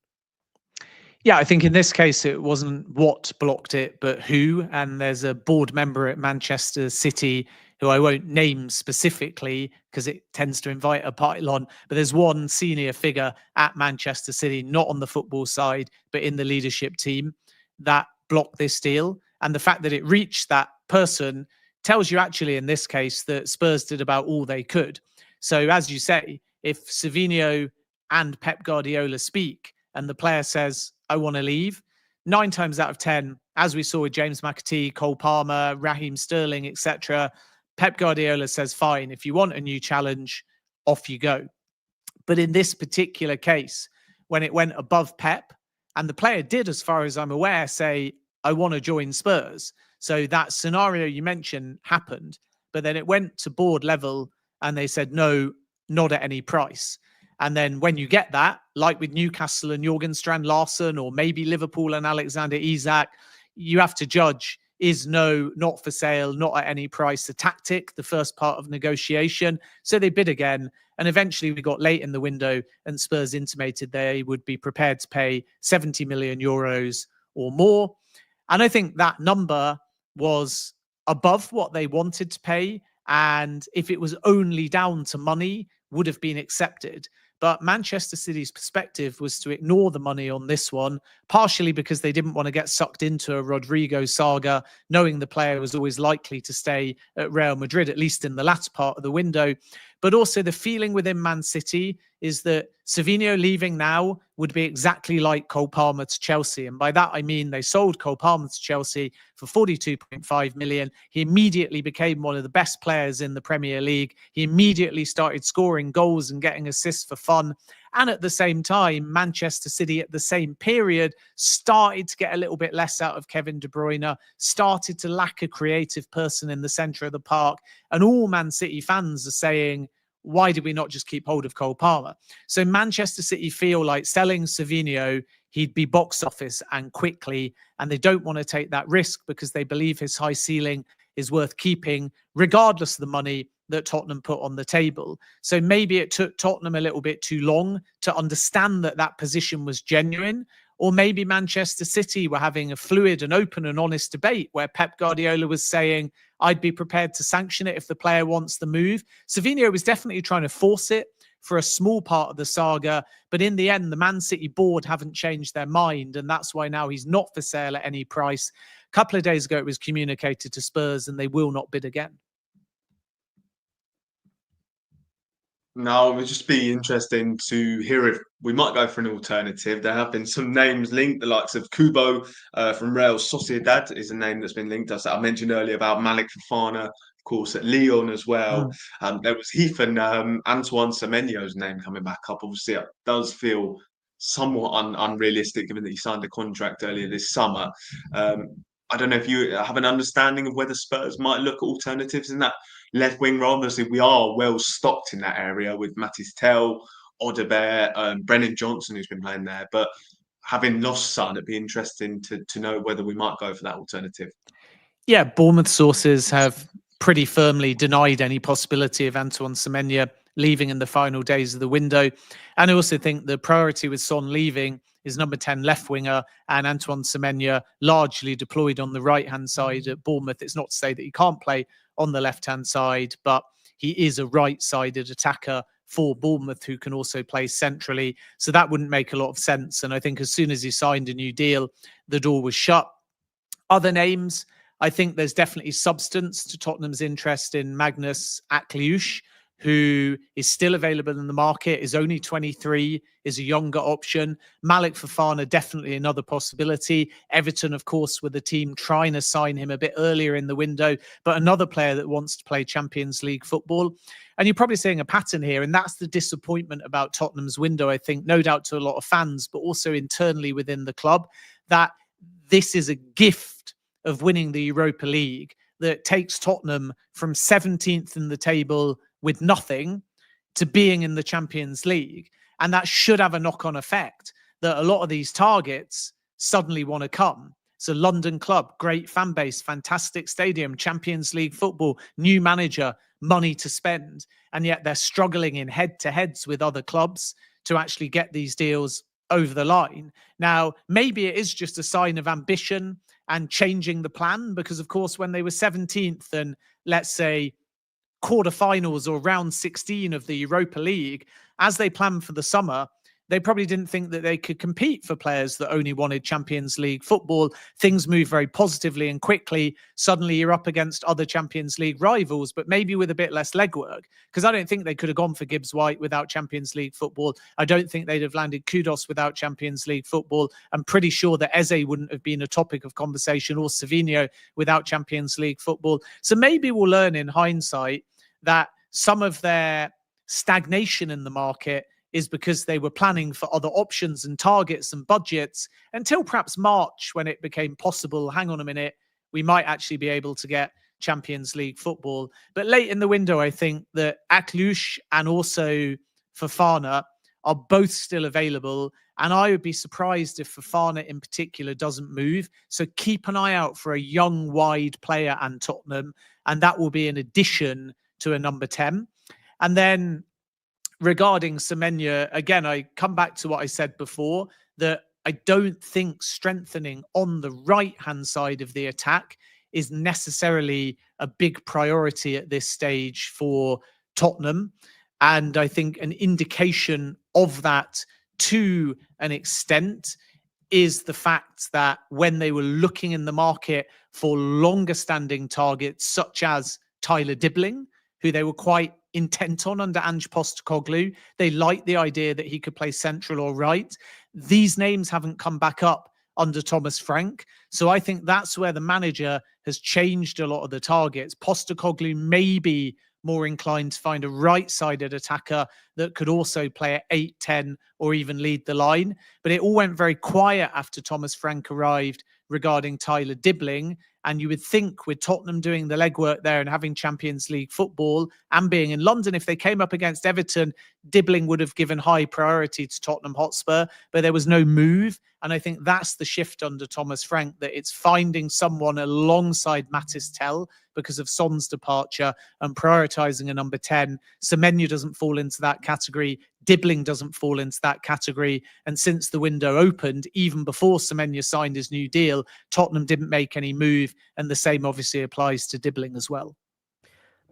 Yeah, I think in this case, it wasn't what blocked it, but who. And there's a board member at Manchester City who I won't name specifically because it tends to invite a pylon. But there's one senior figure at Manchester City, not on the football side, but in the leadership team, that blocked this deal. And the fact that it reached that person tells you actually in this case that Spurs did about all they could. So as you say, if Savinho and Pep Guardiola speak and the player says, I want to leave, 9 times out of 10, as we saw with James McAtee, Cole Palmer, Raheem Sterling, etc., Pep Guardiola says, fine, if you want a new challenge, off you go. But in this particular case, when it went above Pep, and the player did, as far as I'm aware, say, I want to join Spurs. So that scenario you mentioned happened, but then it went to board level and they said, no, not at any price. And then when you get that, like with Newcastle and Jürgen Strand Larsen, or maybe Liverpool and Alexander Isak, you have to judge, is no, not for sale, not at any price, the tactic, the first part of negotiation. So they bid again. And eventually we got late in the window and Spurs intimated they would be prepared to pay 70 million euros or more. And I think that number was above what they wanted to pay. And if it was only down to money, would have been accepted. But Manchester City's perspective was to ignore the money on this one, partially because they didn't want to get sucked into a Rodrigo saga, knowing the player was always likely to stay at Real Madrid, at least in the latter part of the window. But also the feeling within Man City is that Savinho leaving now would be exactly like Cole Palmer to Chelsea. And by that, I mean they sold Cole Palmer to Chelsea for 42.5 million. He immediately became one of the best players in the Premier League. He immediately started scoring goals and getting assists for fun. And at the same time, Manchester City at the same period started to get a little bit less out of Kevin De Bruyne, started to lack a creative person in the centre of the park. And all Man City fans are saying, why did we not just keep hold of Cole Palmer? So Manchester City feel like selling Savinho, he'd be box office and quickly, and they don't want to take that risk because they believe his high ceiling is worth keeping, regardless of the money that Tottenham put on the table. So maybe it took Tottenham a little bit too long to understand that that position was genuine, or maybe Manchester City were having a fluid and open and honest debate where Pep Guardiola was saying, I'd be prepared to sanction it if the player wants the move. Savinho was definitely trying to force it for a small part of the saga, but in the end, the Man City board haven't changed their mind, and that's why now he's not for sale at any price. A couple of days ago, it was communicated to Spurs, and they will not bid again. Now, it would just be interesting to hear if we might go for an alternative. There have been some names linked, the likes of Kubo from Real Sociedad is a name that's been linked. As I mentioned earlier about Malik Fofana, of course, at Lyon as well. There was Heath and Antoine Semenyo's name coming back up. Obviously, it does feel somewhat unrealistic given that he signed a contract earlier this summer. I don't know if you have an understanding of whether Spurs might look at alternatives in that left wing role. Obviously, we are well stocked in that area with Mattis Tell, Odobert, Brennan Johnson, who's been playing there. But having lost Son, it'd be interesting to know whether we might go for that alternative. Yeah, Bournemouth sources have pretty firmly denied any possibility of Antoine Semenyo leaving in the final days of the window. And I also think the priority with Son leaving is number 10 left winger and Antoine Semenyo largely deployed on the right-hand side at Bournemouth. It's not to say that he can't play on the left-hand side, but he is a right-sided attacker for Bournemouth who can also play centrally. So that wouldn't make a lot of sense. And I think as soon as he signed a new deal, the door was shut. Other names, I think there's definitely substance to Tottenham's interest in Magnus Akliouche, who is still available in the market, is only 23, is a younger option. Malik Fofana, definitely another possibility. Everton, of course, were the team trying to sign him a bit earlier in the window, but another player that wants to play Champions League football. And you're probably seeing a pattern here, and that's the disappointment about Tottenham's window, I think, no doubt to a lot of fans, but also internally within the club, that this is a gift of winning the Europa League that takes Tottenham from 17th in the table with nothing to being in the Champions League. And that should have a knock-on effect that a lot of these targets suddenly want to come. It's a London club, great fan base, fantastic stadium, Champions League football, new manager, money to spend. And yet they're struggling in head-to-heads with other clubs to actually get these deals over the line. Now, maybe it is just a sign of ambition and changing the plan, because, of course, when they were 17th and, let's say, quarterfinals or round 16 of the Europa League, as they planned for the summer, they probably didn't think that they could compete for players that only wanted Champions League football. Things move very positively and quickly. Suddenly you're up against other Champions League rivals, but maybe with a bit less legwork. Because I don't think they could have gone for Gibbs White without Champions League football. I don't think they'd have landed Kudus without Champions League football. I'm pretty sure that Eze wouldn't have been a topic of conversation, or Savinho without Champions League football. So maybe we'll learn in hindsight that some of their stagnation in the market is because they were planning for other options and targets and budgets until perhaps March, when it became possible. Hang on a minute, we might actually be able to get Champions League football. But late in the window, I think that Akliouche and also Fofana are both still available. And I would be surprised if Fofana in particular doesn't move. So keep an eye out for a young, wide player and Tottenham. And that will be in addition to a number 10. And then regarding Semenyo, again, I come back to what I said before, that I don't think strengthening on the right-hand side of the attack is necessarily a big priority at this stage for Tottenham. And I think an indication of that to an extent is the fact that when they were looking in the market for longer standing targets, such as Tyler Dibbling, who they were quite intent on under Ange Postecoglou, they liked the idea that he could play central or right. These names haven't come back up under Thomas Frank. So I think that's where the manager has changed a lot of the targets. Postecoglou may be more inclined to find a right-sided attacker that could also play at 8, 10, or even lead the line. But it all went very quiet after Thomas Frank arrived regarding Tyler Dibbling. And you would think with Tottenham doing the legwork there and having Champions League football and being in London, if they came up against Everton, Dibbling would have given high priority to Tottenham Hotspur, but there was no move. And I think that's the shift under Thomas Frank, that it's finding someone alongside Matis Tell because of Son's departure and prioritising a number 10. Semenyo doesn't fall into that category. Dibbling doesn't fall into that category. And since the window opened, even before Semenyo signed his new deal, Tottenham didn't make any move. And the same obviously applies to Dibbling as well.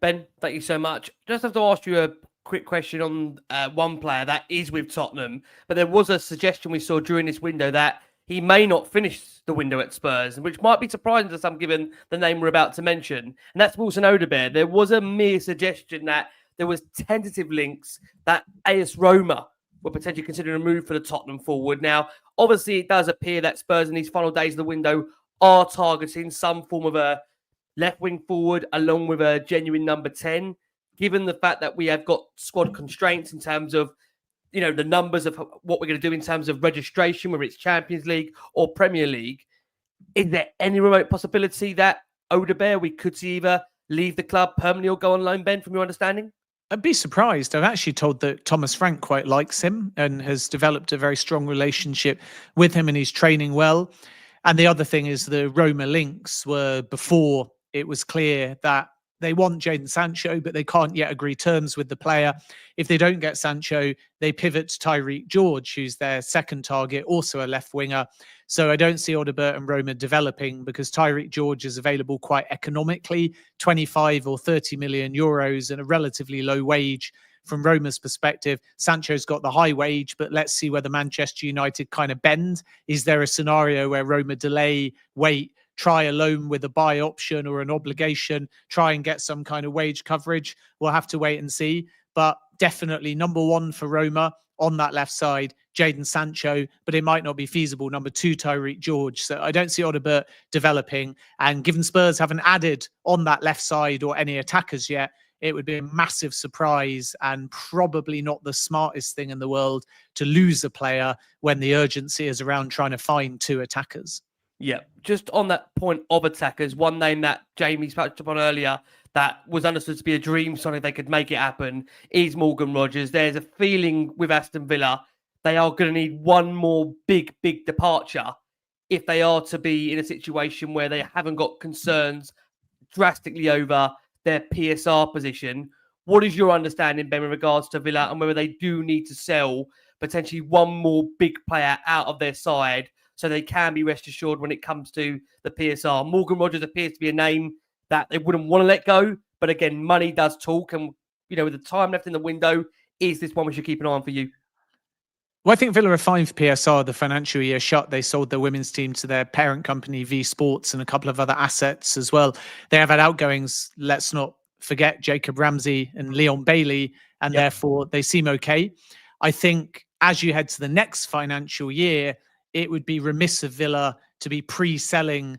Ben, thank you so much. Just have to ask you a quick question on one player that is with Tottenham, but there was a suggestion we saw during this window that he may not finish the window at Spurs, which might be surprising to some given the name we're about to mention, and that's Wilson Odobert. There was a mere suggestion that there was tentative links that AS Roma were potentially considering a move for the Tottenham forward. Now, obviously, it does appear that Spurs in these final days of the window are targeting some form of a left wing forward along with a genuine number 10, given the fact that we have got squad constraints in terms of, you know, the numbers of what we're going to do in terms of registration, whether it's Champions League or Premier League. Is there any remote possibility that Odobert, we could see either leave the club permanently or go on loan, Ben, from your understanding? I'd be surprised. I'm actually told that Thomas Frank quite likes him and has developed a very strong relationship with him, and he's training well. And the other thing is the Roma links were before it was clear that they want Jadon Sancho, but they can't yet agree terms with the player. If they don't get Sancho, they pivot to Tyreek George, who's their second target, also a left winger. So I don't see Odobert and Roma developing because Tyreek George is available quite economically, 25 or 30 million euros and a relatively low wage from Roma's perspective. Sancho's got the high wage, but let's see whether Manchester United kind of bend. Is there a scenario where Roma delay, wait, try a loan with a buy option or an obligation, try and get some kind of wage coverage? We'll have to wait and see. But definitely number 1 for Roma on that left side, Jadon Sancho, but it might not be feasible. Number 2, Tyreek George. So I don't see Odobert developing. And given Spurs haven't added on that left side or any attackers yet, it would be a massive surprise and probably not the smartest thing in the world to lose a player when the urgency is around trying to find 2 attackers. Yeah, just on that point of attackers, one name that Jamie touched upon earlier that was understood to be a dream signing, they could make it happen, is Morgan Rogers. There's a feeling with Aston Villa, they are going to need one more big departure if they are to be in a situation where they haven't got concerns drastically over their PSR position. What is your understanding, Ben, with regards to Villa and whether they do need to sell potentially one more big player out of their side so they can be rest assured when it comes to the PSR? Morgan Rogers appears to be a name that they wouldn't want to let go. But again, money does talk. And, with the time left in the window, is this one we should keep an eye on for you? Well, I think Villa are fine for PSR. The financial year shut. They sold their women's team to their parent company, V Sports, and a couple of other assets as well. They have had outgoings. Let's not forget Jacob Ramsey and Leon Bailey, and therefore they seem okay. I think as you head to the next financial year, it would be remiss of Villa to be pre-selling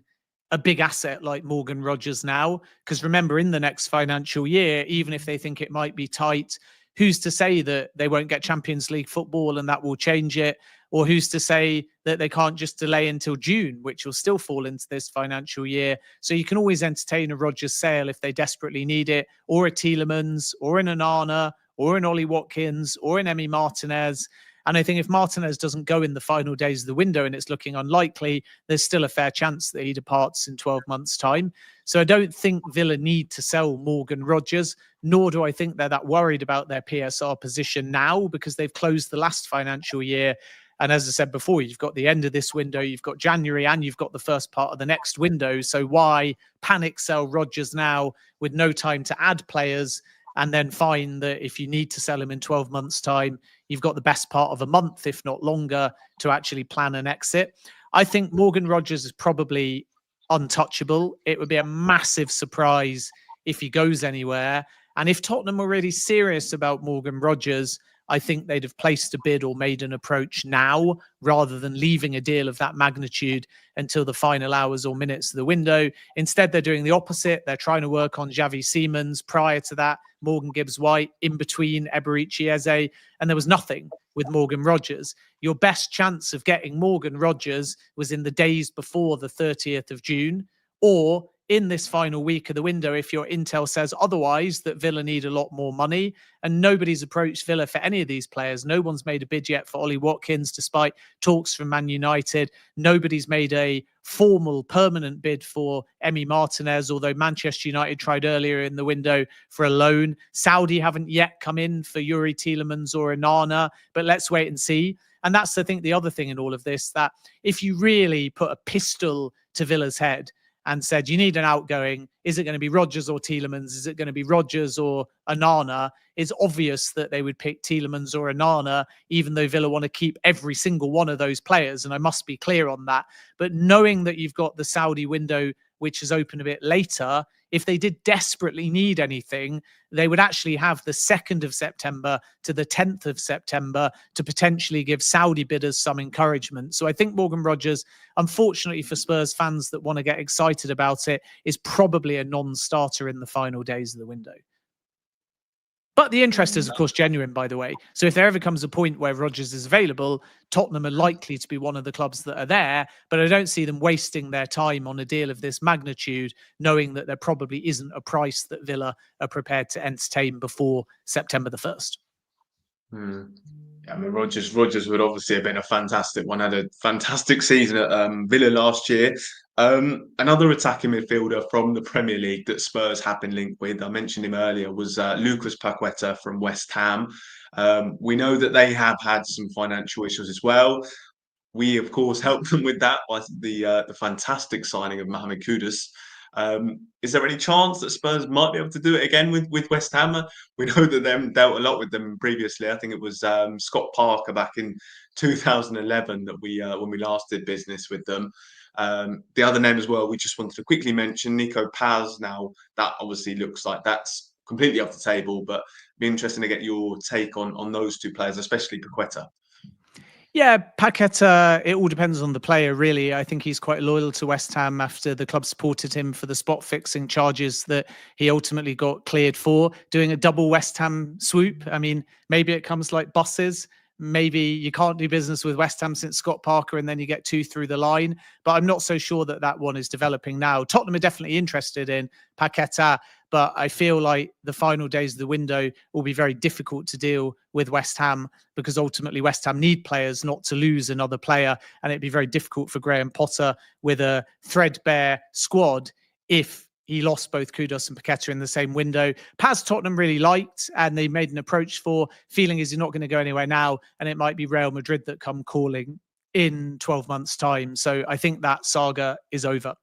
a big asset like Morgan Rogers now. Because remember, in the next financial year, even if they think it might be tight, who's to say that they won't get Champions League football and that will change it? Or who's to say that they can't just delay until June, which will still fall into this financial year? So you can always entertain a Rodgers sale if they desperately need it, or a Tielemans, or an Onana, or an Ollie Watkins, or an Emi Martinez. And I think if Martinez doesn't go in the final days of the window, and it's looking unlikely, there's still a fair chance that he departs in 12 months' time. So I don't think Villa need to sell Morgan Rogers, nor do I think they're that worried about their PSR position now, because they've closed the last financial year. And as I said before, you've got the end of this window, you've got January, and you've got the first part of the next window. So why panic sell Rodgers now with no time to add players, and then find that if you need to sell him in 12 months' time, you've got the best part of a month, if not longer, to actually plan an exit? I think Morgan Rogers is probably untouchable. It would be a massive surprise if he goes anywhere. And if Tottenham were really serious about Morgan Rogers, I think they'd have placed a bid or made an approach now, rather than leaving a deal of that magnitude until the final hours or minutes of the window. Instead, they're doing the opposite. They're trying to work on Xavi Simons. Prior to that, Morgan Gibbs-White, in between Eberici Eze, and there was nothing with Morgan Rogers. Your best chance of getting Morgan Rogers was in the days before the 30th of June, or in this final week of the window, if your intel says otherwise, that Villa need a lot more money. And nobody's approached Villa for any of these players. No one's made a bid yet for Ollie Watkins, despite talks from Man United. Nobody's made a formal permanent bid for Emi Martinez, although Manchester United tried earlier in the window for a loan. Saudi haven't yet come in for Yuri Tielemans or Onana, but let's wait and see. And that's, I think, the other thing in all of this, that if you really put a pistol to Villa's head and said, you need an outgoing, is it going to be Rodgers or Tielemans? Is it going to be Rodgers or Onana? It's obvious that they would pick Tielemans or Onana, even though Villa want to keep every single one of those players. And I must be clear on that. But knowing that you've got the Saudi window, which is open a bit later, if they did desperately need anything, they would actually have the 2nd of September to the 10th of September to potentially give Saudi bidders some encouragement. So I think Morgan Rogers, unfortunately for Spurs fans that want to get excited about it, is probably a non-starter in the final days of the window. But the interest is, of course, genuine, by the way. So if there ever comes a point where Rodgers is available, Tottenham are likely to be one of the clubs that are there. But I don't see them wasting their time on a deal of this magnitude, knowing that there probably isn't a price that Villa are prepared to entertain before September the 1st. I mean, Rodgers would obviously have been a fantastic one. Had a fantastic season at Villa last year. Another attacking midfielder from the Premier League that Spurs have been linked with, I mentioned him earlier, was Lucas Paquetá from West Ham. We know that they have had some financial issues as well. We, of course, helped them with that by the fantastic signing of Mohamed Kudus. Is there any chance that Spurs might be able to do it again with West Ham? We know that them dealt a lot with them previously. I think it was Scott Parker back in 2011 that when we last did business with them. The other name as well, we just wanted to quickly mention Nico Paz. Now, that obviously looks like that's completely off the table, but it'd be interesting to get your take on those two players, especially Paquetá. Yeah, Paquetá, it all depends on the player, really. I think he's quite loyal to West Ham after the club supported him for the spot fixing charges that he ultimately got cleared for, doing a double West Ham swoop. I mean, maybe it comes like buses. maybe you can't do business with West Ham since Scott Parker, and then you get 2 through the line. But I'm not so sure that one is developing now. Tottenham are definitely interested in Paquetá, but I feel like the final days of the window will be very difficult to deal with West Ham, because ultimately West Ham need players, not to lose another player. And it'd be very difficult for Graham Potter with a threadbare squad if he lost both Kudus and Paquetá in the same window. Paz Tottenham really liked, and they made an approach for. Feeling is he's not going to go anywhere now, and it might be Real Madrid that come calling in 12 months' time. So I think that saga is over.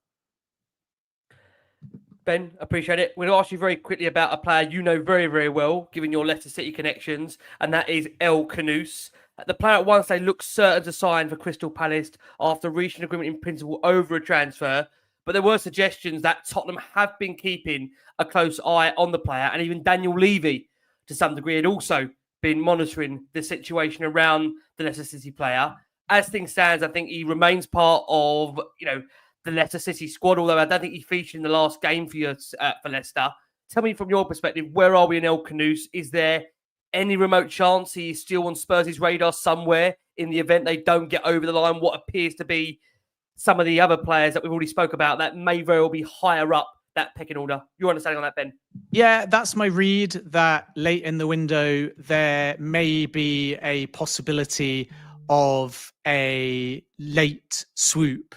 Ben, appreciate it. We're going to ask you very quickly about a player you know very, very well, given your Leicester City connections, and that is Akliouche. The player at one stage looked certain to sign for Crystal Palace after reaching agreement in principle over a transfer. But there were suggestions that Tottenham have been keeping a close eye on the player, and even Daniel Levy, to some degree, had also been monitoring the situation around the Leicester City player. As things stand, I think he remains part of, the Leicester City squad, although I don't think he featured in the last game for Leicester. Tell me from your perspective, where are we in Akliouche? Is there any remote chance he's still on Spurs' radar somewhere in the event they don't get over the line? What appears to be some of the other players that we've already spoke about that may very well be higher up that pecking order. Your understanding on that, Ben? Yeah, that's my read, that late in the window, there may be a possibility of a late swoop.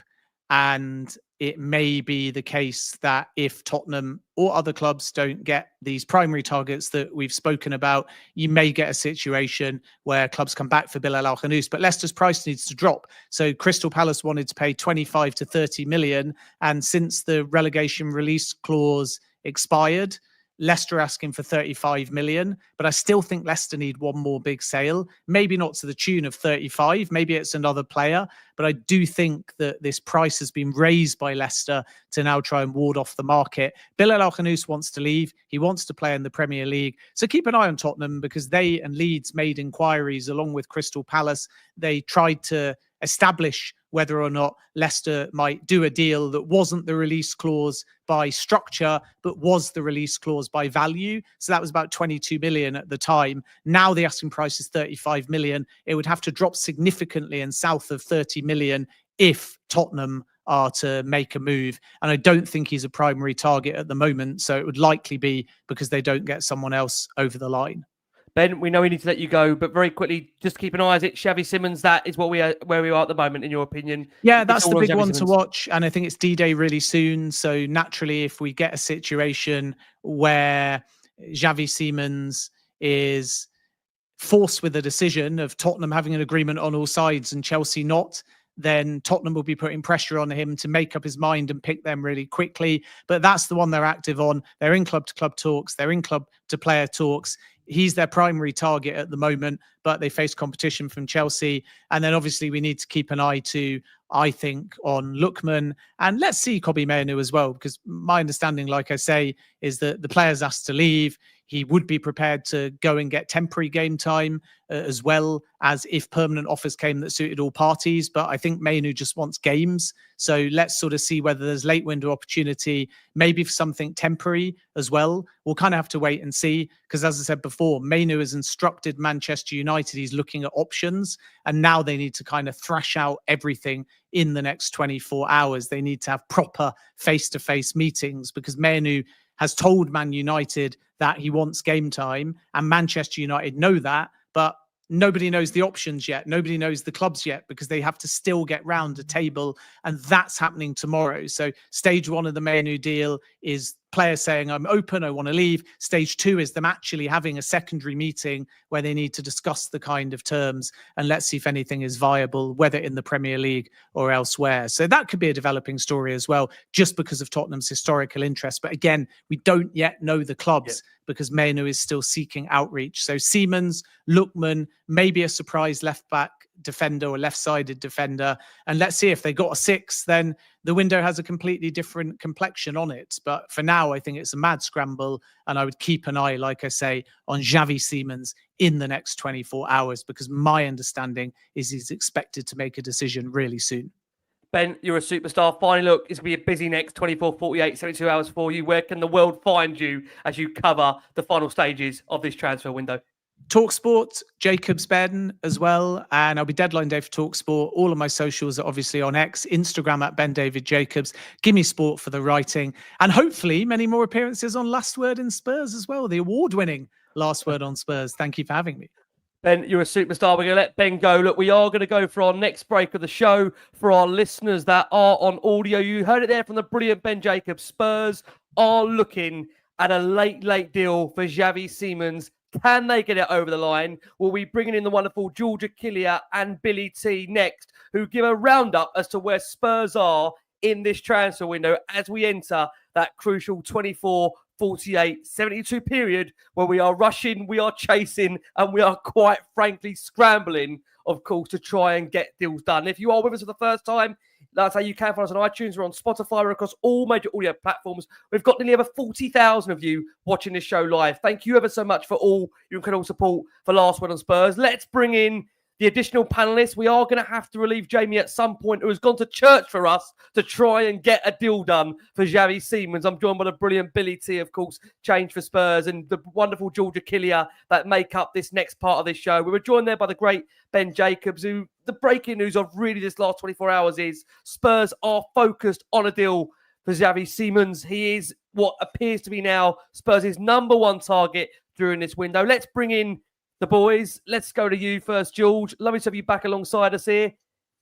And it may be the case that if Tottenham or other clubs don't get these primary targets that we've spoken about, you may get a situation where clubs come back for Bilal Akliouche. But Leicester's price needs to drop. So Crystal Palace wanted to pay 25 to 30 million. And since the relegation release clause expired, Leicester asking for 35 million, but I still think Leicester need one more big sale, maybe not to the tune of 35, maybe it's another player, but I do think that this price has been raised by Leicester to now try and ward off the market. Bilal Akliouche wants to leave. He wants to play in the Premier League. So keep an eye on Tottenham, because they and Leeds made inquiries along with Crystal Palace. They tried to establish whether or not Leicester might do a deal that wasn't the release clause by structure, but was the release clause by value. So that was about 22 million at the time. Now the asking price is 35 million. It would have to drop significantly and south of 30 million if Tottenham are to make a move. And I don't think he's a primary target at the moment. So it would likely be because they don't get someone else over the line. Ben, we know we need to let you go, but very quickly, just keep an eye on it. Xavi Simons, that is what we are, where we are at the moment, in your opinion. Yeah, that's the big one to watch. And I think it's D-Day really soon. So naturally, if we get a situation where Xavi Simons is forced with a decision of Tottenham having an agreement on all sides and Chelsea not, then Tottenham will be putting pressure on him to make up his mind and pick them really quickly. But that's the one they're active on. They're in club-to-club talks. They're in club-to-player talks. He's their primary target at the moment, but they face competition from Chelsea. And then obviously we need to keep an eye to, I think, on Lookman. And let's see Kobbie Mainoo as well, because my understanding, like I say, is that the player's asked to leave. He would be prepared to go and get temporary game time as well as if permanent offers came that suited all parties. But I think Mainoo just wants games. So let's sort of see whether there's late window opportunity, maybe for something temporary as well. We'll kind of have to wait and see, because as I said before, Mainoo has instructed Manchester United. He's looking at options, and now they need to kind of thrash out everything in the next 24 hours. They need to have proper face-to-face meetings, because Mainoo has told Man United that he wants game time, and Manchester United know that, but nobody knows the options yet. Nobody knows the clubs yet, because they have to still get round a table, and that's happening tomorrow. So stage one of the Mainoo deal is players saying, I'm open, I want to leave. Stage two is them actually having a secondary meeting where they need to discuss the kind of terms, and let's see if anything is viable, whether in the Premier League or elsewhere. So that could be a developing story as well, just because of Tottenham's historical interest. But again, we don't yet know the clubs because Mainoo is still seeking outreach. So Simons, Lookman, maybe a surprise left-back defender or left-sided defender. And let's see, if they got a 6, then the window has a completely different complexion on it. But for now, I think it's a mad scramble, and I would keep an eye, like I say, on Xavi Simons in the next 24 hours, because my understanding is he's expected to make a decision really soon. Ben, you're a superstar. Finally, look, it's going to be a busy next 24, 48, 72 hours for you. Where can the world find you as you cover the final stages of this transfer window? TalkSport, Jacobs Ben as well. And I'll be deadline day for TalkSport. All of my socials are obviously on X, Instagram at Ben David Jacobs. Give me sport for the writing. And hopefully many more appearances on Last Word in Spurs as well. The award-winning Last Word on Spurs. Thank you for having me. Ben, you're a superstar. We're going to let Ben go. Look, we are going to go for our next break of the show. For our listeners that are on audio, you heard it there from the brilliant Ben Jacobs. Spurs are looking at a late deal for Xavi Simons. Can they get it over the line? We'll be bringing in the wonderful Georgia Killia and Billy T next, who give a roundup as to where Spurs are in this transfer window as we enter that crucial 24, 48, 72 period where we are rushing, we are chasing, and we are quite frankly scrambling, of course, to try and get deals done. If you are with us for the first time, like I say, you can find us on iTunes, we're on Spotify, we're across all major audio platforms. We've got nearly over 40,000 of you watching this show live. Thank you ever so much for all your incredible support for Last Word on Spurs. Let's bring in the additional panelists. We are going to have to relieve Jamie at some point, who has gone to church for us to try and get a deal done for Xavi Simons. I'm joined by the brilliant Billy T, of course, Change for Spurs, and the wonderful Georgia Killia that make up this next part of this show. We were joined there by the great Ben Jacobs, who the breaking news of really this last 24 hours is Spurs are focused on a deal for Xavi Simons. He is what appears to be now Spurs' number one target during this window. Let's bring in the boys. Let's go to you first, George. Lovely to have you back alongside us here.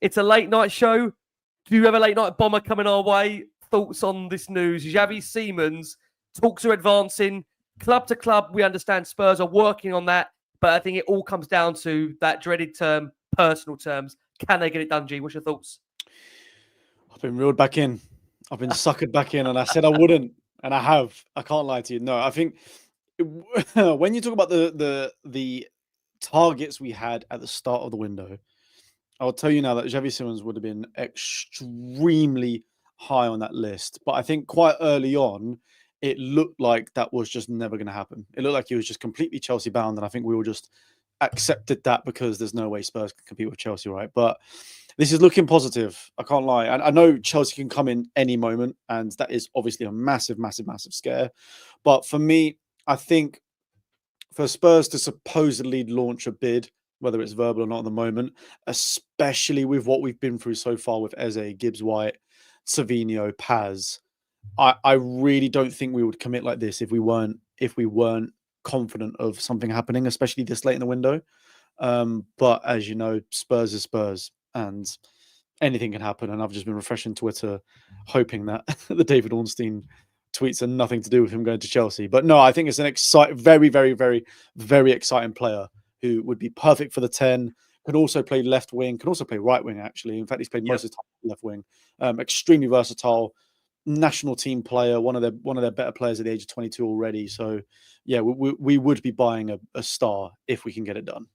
It's a late night show. Do you have a late night bomber coming our way? Thoughts on this news? Xavi Simons, talks are advancing. Club to club, we understand Spurs are working on that. But I think it all comes down to that dreaded term, personal terms. Can they get it done, G? What's your thoughts? I've been reeled back in. I've been suckered back in, and I said I wouldn't, and I have. I can't lie to you. No, I think when you talk about the targets we had at the start of the window, I'll tell you now that Xavi Simons would have been extremely high on that list. But I think quite early on, it looked like that was just never going to happen. It looked like he was just completely Chelsea bound, and I think we all just accepted that because there's no way Spurs can compete with Chelsea, right? But this is looking positive. I can't lie. I know Chelsea can come in any moment, and that is obviously a massive scare. But for me, I think for Spurs to supposedly launch a bid, whether it's verbal or not at the moment, especially with what we've been through so far with Eze, Gibbs-White, Savinho, Paz, I really don't think we would commit like this if we weren't confident of something happening, especially this late in the window. But as you know, Spurs is Spurs, and anything can happen. And I've just been refreshing Twitter, hoping that the David Ornstein tweets are nothing to do with him going to Chelsea. But no, I think it's an very exciting player who would be perfect for the 10. Could also play left wing. Could also play right wing. Actually, in fact, he's played most of the time left wing. Extremely versatile. National team player, one of their better players at the age of 22 already. So, yeah, we would be buying a star if we can get it done.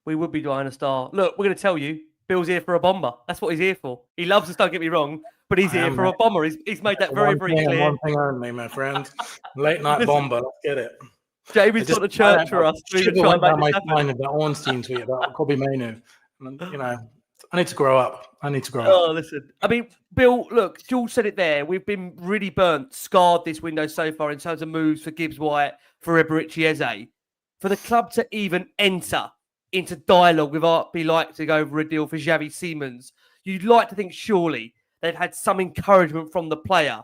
We would be buying a star. Look, we're going to tell you, Bill's here for a bomber. That's what he's here for. He loves us, don't get me wrong, but he's here for a bomber. He's made that very clear. One thing only, my friend. Late night bomber. Let's get it. Jamie's got the church for us. I should have went down my spine of that Ornstein tweet about Kobe Mainu. You know, I need to grow up. Oh, listen. I mean, Bill, look, George said it there. We've been really scarred this window so far in terms of moves for Gibbs-White, for Eberici Eze. For the club to even enter into dialogue with RB Leipzig over a deal for Xavi Simons, you'd like to think surely they've had some encouragement from the player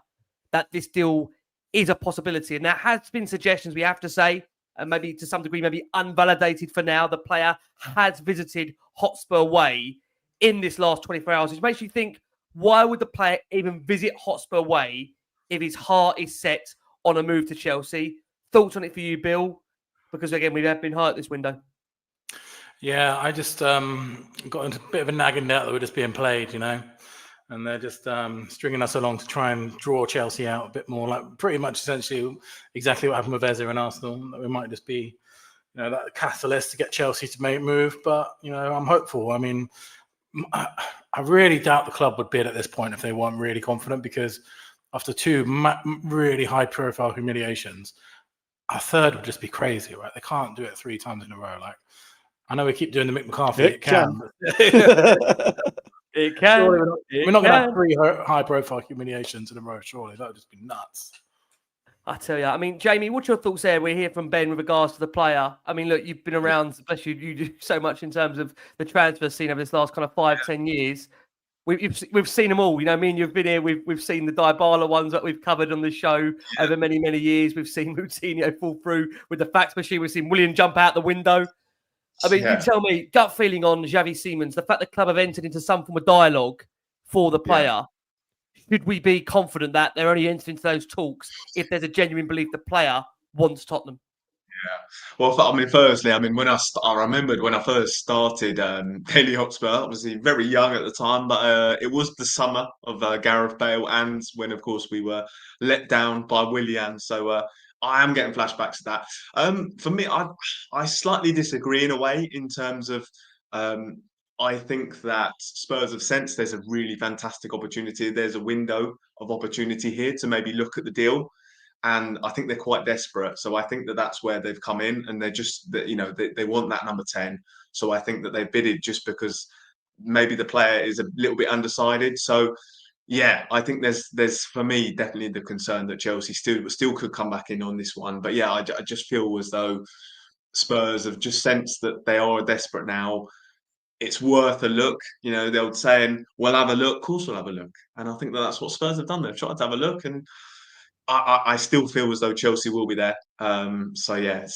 that this deal is a possibility. And there has been suggestions, we have to say, and maybe to some degree, maybe unvalidated for now. The player has visited Hotspur Way in this last 24 hours, which makes you think, why would the player even visit Hotspur Way if his heart is set on a move to Chelsea? Thoughts on it for you, Bill? Because again, we have been high at this window. Yeah, I just got into a bit of a nagging doubt that we're just being played, you know, and they're just stringing us along to try and draw Chelsea out a bit more, like pretty much essentially exactly what happened with Eze and Arsenal, that we might just be, you know, that catalyst to get Chelsea to make a move. But, you know, I'm hopeful. I mean, I really doubt the club would bid at this point if they weren't really confident, because after two really high-profile humiliations, a third would just be crazy, right? They can't do it 3 times in a row. Like, I know we keep doing the Mick McCarthy. It can. It can. We're not going to have 3 high-profile humiliations in a row, surely. That would just be nuts. I tell you, I mean, Jamie, what's your thoughts there? We're here from Ben with regards to the player. I mean, look, you've been around, bless you, you do so much in terms of the transfer scene over this last kind of 5-10 years. We've seen them all. You know, me and you've been here. We've seen the Dybala ones that we've covered on the show over many years. We've seen Moutinho fall through with the fax machine. We've seen Willian jump out the window. I mean, you tell me, gut feeling on Xavi Simons, the fact the club have entered into some form of dialogue for the player. Should we be confident that they're only entering into those talks if there's a genuine belief the player wants Tottenham? Well, I mean, firstly, I mean, I remembered when I first started Daily Hotspur, obviously very young at the time, but it was the summer of Gareth Bale, and when, of course, we were let down by Willian. So I am getting flashbacks to that. For me, I slightly disagree in a way in terms of I think that Spurs have sensed there's a really fantastic opportunity. There's a window of opportunity here to maybe look at the deal. And I think they're quite desperate. So I think that that's where they've come in, and they're just, you know, they want that number 10. So I think that they bidded just because maybe the player is a little bit undecided. So yeah, I think there's for me definitely the concern that Chelsea still could come back in on this one. But yeah, I just feel as though Spurs have just sensed that they are desperate now. It's worth a look. You know, they'll saying, we'll have a look. Of course we'll have a look. And I think that that's what Spurs have done. They've tried to have a look, and I still feel as though Chelsea will be there. So yeah,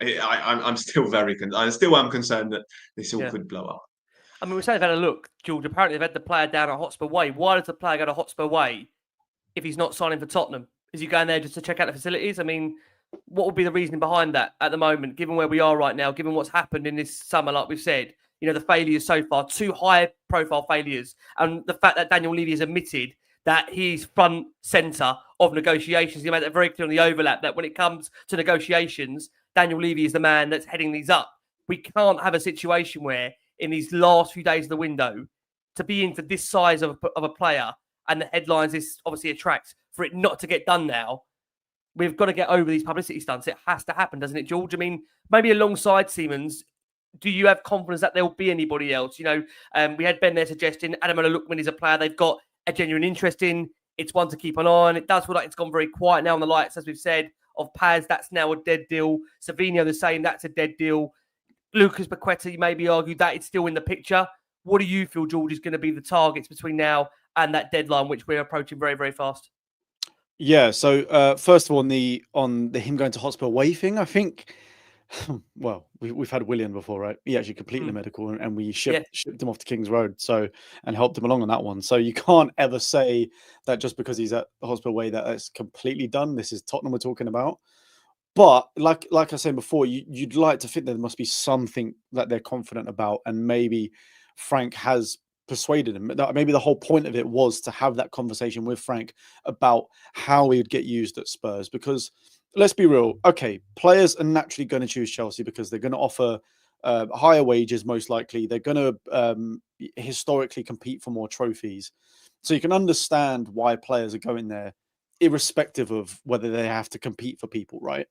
I'm still I still am concerned that this all could blow up. I mean, we say they've had a look, George. Apparently, they've had the player down at Hotspur Way. Why does the player go to Hotspur Way if he's not signing for Tottenham? Is he going there just to check out the facilities? I mean, what would be the reasoning behind that at the moment, given where we are right now, given what's happened in this summer, like we've said? You know, the failures so far, 2 high-profile failures, and the fact that Daniel Levy has admitted that he's front centre of negotiations. He made that very clear on the overlap that when it comes to negotiations, Daniel Levy is the man that's heading these up. We can't have a situation where in these last few days of the window to be in for this size of a player and the headlines this obviously attracts, for it not to get done now. We've got to get over these publicity stunts. It has to happen, doesn't it, George? I mean, maybe alongside Simons, do you have confidence that there will be anybody else? You know, we had Ben there suggesting Adam Lookman is a player they've got a genuine interest in. It's one to keep an eye on. It does feel like it's gone very quiet now on the lights, as we've said, of Paz. That's now a dead deal. Savinho the same. That's a dead deal. Lucas Paquetá, you maybe argue that it's still in the picture. What do you feel, George, is going to be the targets between now and that deadline, which we're approaching very fast? Yeah. So first of all, on the him going to Hotspur Way thing, I think. Well, we've had Willian before, right? He actually completed the medical, and we shipped him off to King's Road, and helped him along on that one. So you can't ever say that just because he's at Hotspur Way that it's completely done. This is Tottenham we're talking about. But like I said before, you'd like to think there must be something that they're confident about, and maybe Frank has persuaded him. Maybe the whole point of it was to have that conversation with Frank about how he would get used at Spurs. Because let's be real, okay, players are naturally going to choose Chelsea because they're going to offer higher wages, most likely. They're going to historically compete for more trophies. So you can understand why players are going there, irrespective of whether they have to compete for people, right?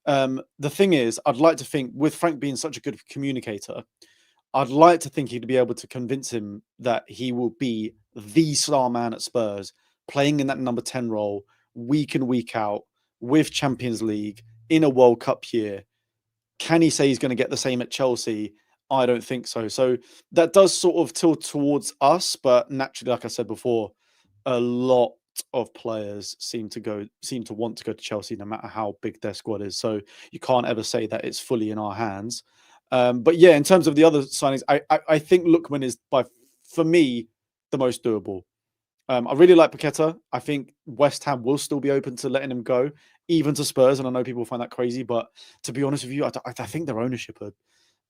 The thing is, I'd like to think, with Frank being such a good communicator, I'd like to think he'd be able to convince him that he will be the star man at Spurs, playing in that number 10 role week in, week out, with Champions League, in a World Cup year. Can he say he's going to get the same at Chelsea? I don't think so. So that does sort of tilt towards us, but naturally, like I said before, a lot of players seem to want to go to Chelsea, no matter how big their squad is. So you can't ever say that it's fully in our hands. But yeah, in terms of the other signings, I think Lookman is for me the most doable. I really like Paquetá. I think West Ham will still be open to letting him go, even to Spurs. And I know people find that crazy, but to be honest with you, I think their ownership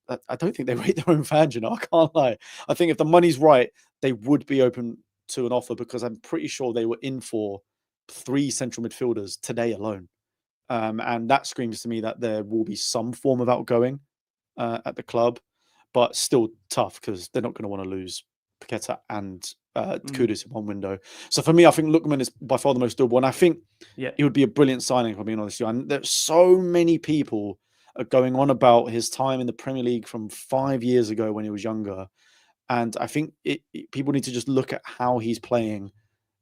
I don't think they rate their own fans, you know. I can't lie. I think if the money's right, they would be open to an offer, because I'm pretty sure they were in for 3 central midfielders today alone. And that screams to me that there will be some form of outgoing at the club, but still tough because they're not going to want to lose Paquetá and Kudus in one window. So for me, I think Lookman is by far the most doable, and I think it would be a brilliant signing, if I'm being honest with you. And there's so many people are going on about his time in the Premier League from 5 years ago when he was younger. And I think people need to just look at how he's playing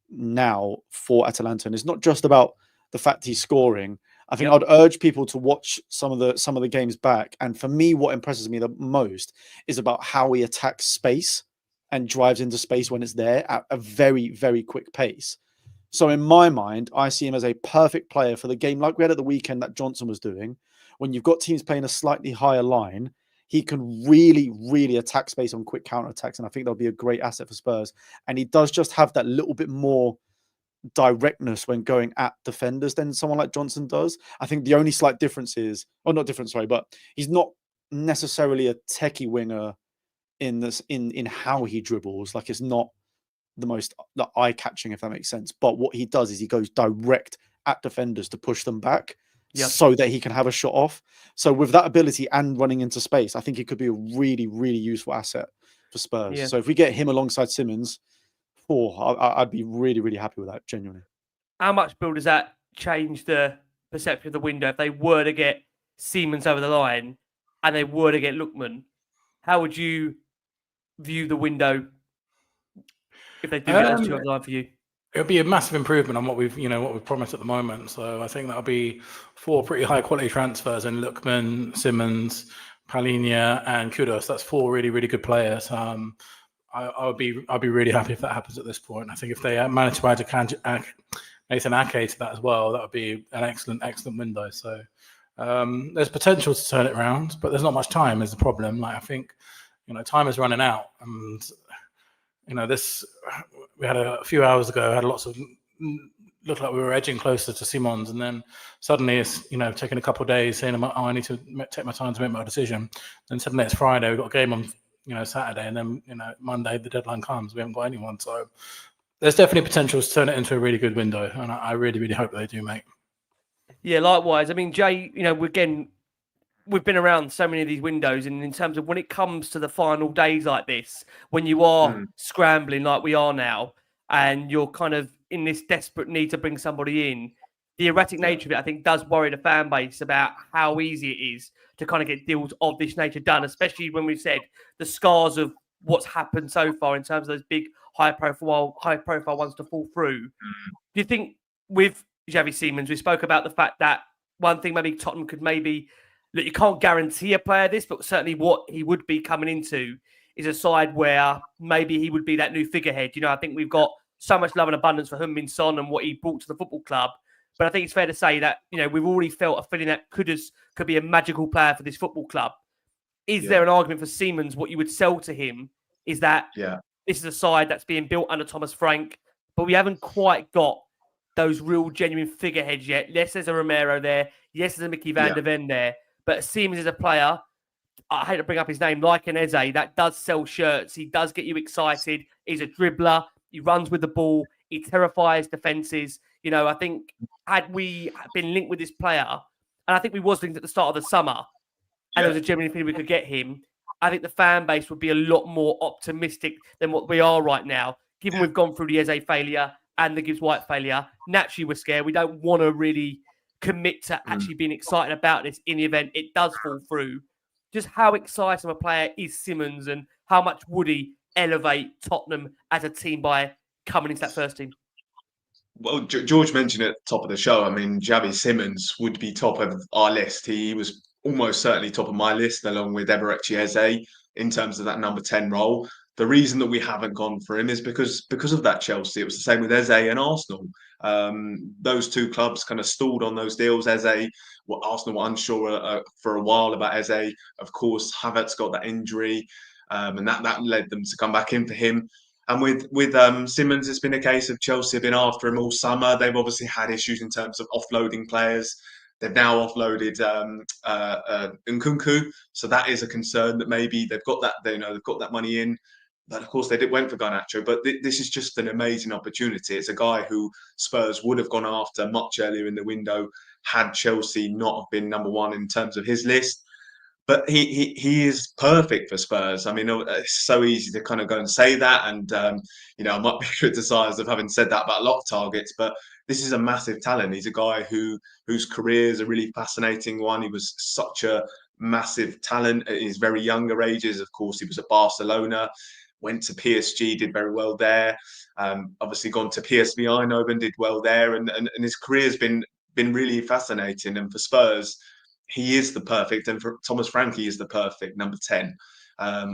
now for Atalanta. And it's not just about the fact he's scoring. I think I'd urge people to watch some of the games back. And for me, what impresses me the most is about how he attacks space and drives into space when it's there at a very, very quick pace. So in my mind, I see him as a perfect player for the game like we had at the weekend that Johnson was doing. When you've got teams playing a slightly higher line, he can really, really attack space on quick counterattacks. And I think that'll be a great asset for Spurs. And he does just have that little bit more directness when going at defenders than someone like Johnson does. I think the only slight difference is, or not difference, sorry, but he's not necessarily a techie winger in this in how he dribbles. Like, it's not the most eye-catching, if that makes sense. But what he does is he goes direct at defenders to push them back so that he can have a shot off. So with that ability and running into space, I think it could be a really, really useful asset for Spurs. Yeah. So if we get him alongside Simons, I'd be really, really happy with that, genuinely. How much, Bill, does that change the perception of the window if they were to get Simons over the line and they were to get Lookman? How would you view the window if they do get those two over the line for you? It would be a massive improvement on what we've promised at the moment. So I think that'll be 4 pretty high quality transfers in Lookman, Simons, Palhinha, and Kudus. That's 4 really, really good players. I'd be really happy if that happens at this point. I think if they manage to add Nathan Ake to that as well, that would be an excellent window. So there's potential to turn it around, but there's not much time is the problem. Like, I think, time is running out, and we had a few hours ago, had lots of, looked like we were edging closer to Simons, and then suddenly it's, taking a couple of days saying, I need to take my time to make my decision. Then suddenly it's Friday, we've got a game on, Saturday, and then, Monday the deadline comes. We haven't got anyone. So there's definitely potential to turn it into a really good window. And I really, really hope they do, mate. Yeah, likewise. I mean, Jay, again, we've been around so many of these windows, and in terms of when it comes to the final days like this, when you are scrambling like we are now, and you're kind of in this desperate need to bring somebody in, the erratic nature of it, I think, does worry the fan base about how easy it is to kind of get deals of this nature done, especially when we've said the scars of what's happened so far in terms of those big high-profile ones to fall through. Do you think with Xavi Simons, we spoke about the fact that one thing maybe Tottenham could maybe, look, you can't guarantee a player this, but certainly what he would be coming into is a side where maybe he would be that new figurehead. I think we've got so much love and abundance for Heung-Min Son and what he brought to the football club. But I think it's fair to say that, we've already felt a feeling that could be a magical player for this football club. Is there an argument for Simons? What you would sell to him is that this is a side that's being built under Thomas Frank, but we haven't quite got those real genuine figureheads yet. Yes, there's a Romero there. Yes, there's a Mickey van der Ven there. But Simons is a player, I hate to bring up his name, like an Eze, that does sell shirts. He does get you excited. He's a dribbler. He runs with the ball. He terrifies defences. I think had we been linked with this player, and I think we was linked at the start of the summer, and there was a genuine feeling we could get him, I think the fan base would be a lot more optimistic than what we are right now. Given we've gone through the Eze failure and the Gibbs-White failure, naturally we're scared. We don't want to really commit to actually being excited about this in the event it does fall through. Just how exciting a player is Simons, and how much would he elevate Tottenham as a team by coming into that first team? Well, George mentioned at the top of the show, I mean, Xavi Simons would be top of our list. He was almost certainly top of my list, along with Eberechi Eze, in terms of that number 10 role. The reason that we haven't gone for him is because of that Chelsea. It was the same with Eze and Arsenal. Those two clubs kind of stalled on those deals. Arsenal were unsure for a while about Eze. Of course, Havertz got that injury, and that led them to come back in for him. And with Simons, it's been a case of Chelsea have been after him all summer. They've obviously had issues in terms of offloading players. They've now offloaded Nkunku, so that is a concern that maybe they've got that money in. But of course, they went for Garnacho. But this is just an amazing opportunity. It's a guy who Spurs would have gone after much earlier in the window had Chelsea not have been number one in terms of his list. But he is perfect for Spurs. I mean, it's so easy to kind of go and say that, and I might be criticised of having said that about a lot of targets, but this is a massive talent. He's a guy whose career is a really fascinating one. He was such a massive talent at his very younger ages. Of course, he was at Barcelona, went to PSG, did very well there. Obviously, gone to PSV Eindhoven, did well there, and his career has been been really fascinating. And for Spurs, he is the perfect, and for Thomas Frank, he is the perfect number 10.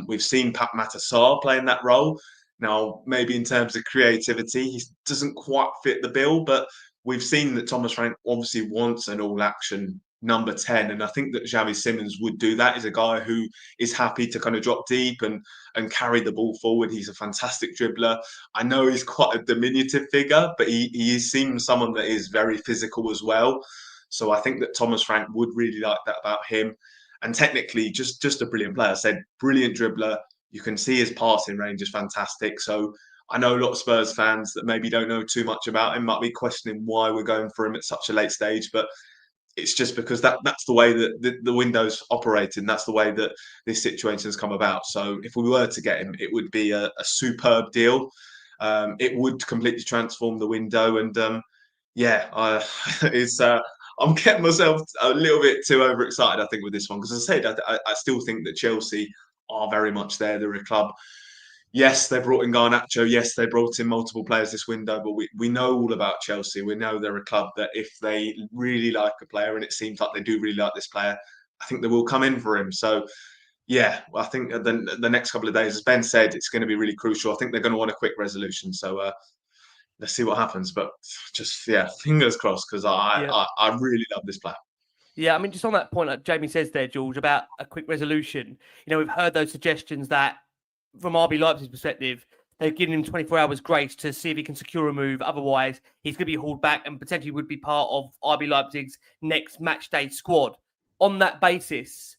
We've seen Pat Matasar playing that role. Now, maybe in terms of creativity, he doesn't quite fit the bill, but we've seen that Thomas Frank obviously wants an all-action number 10, and I think that Xavi Simons would do that. He's a guy who is happy to kind of drop deep and carry the ball forward. He's a fantastic dribbler. I know he's quite a diminutive figure, but he seems someone that is very physical as well. So I think that Thomas Frank would really like that about him. And technically, just a brilliant player. I said, brilliant dribbler. You can see his passing range is fantastic. So I know a lot of Spurs fans that maybe don't know too much about him might be questioning why we're going for him at such a late stage, but it's just because that's the way that the window's operating. That's the way that this situation has come about. So if we were to get him, it would be a superb deal. It would completely transform the window. And I'm getting myself a little bit too overexcited, I think, with this one. Because as I said, I still think that Chelsea are very much there. They're a club. Yes, they brought in Garnacho. Yes, they brought in multiple players this window, but we know all about Chelsea. We know they're a club that if they really like a player, and it seems like they do really like this player, I think they will come in for him. So, yeah, I think the next couple of days, as Ben said, it's going to be really crucial. I think they're going to want a quick resolution. So let's see what happens. But just, fingers crossed, because I really love this player. Yeah, I mean, just on that point, like Jamie says there, George, about a quick resolution, we've heard those suggestions that from RB Leipzig's perspective, they've given him 24 hours grace to see if he can secure a move. Otherwise, he's going to be hauled back and potentially would be part of RB Leipzig's next match day squad. On that basis,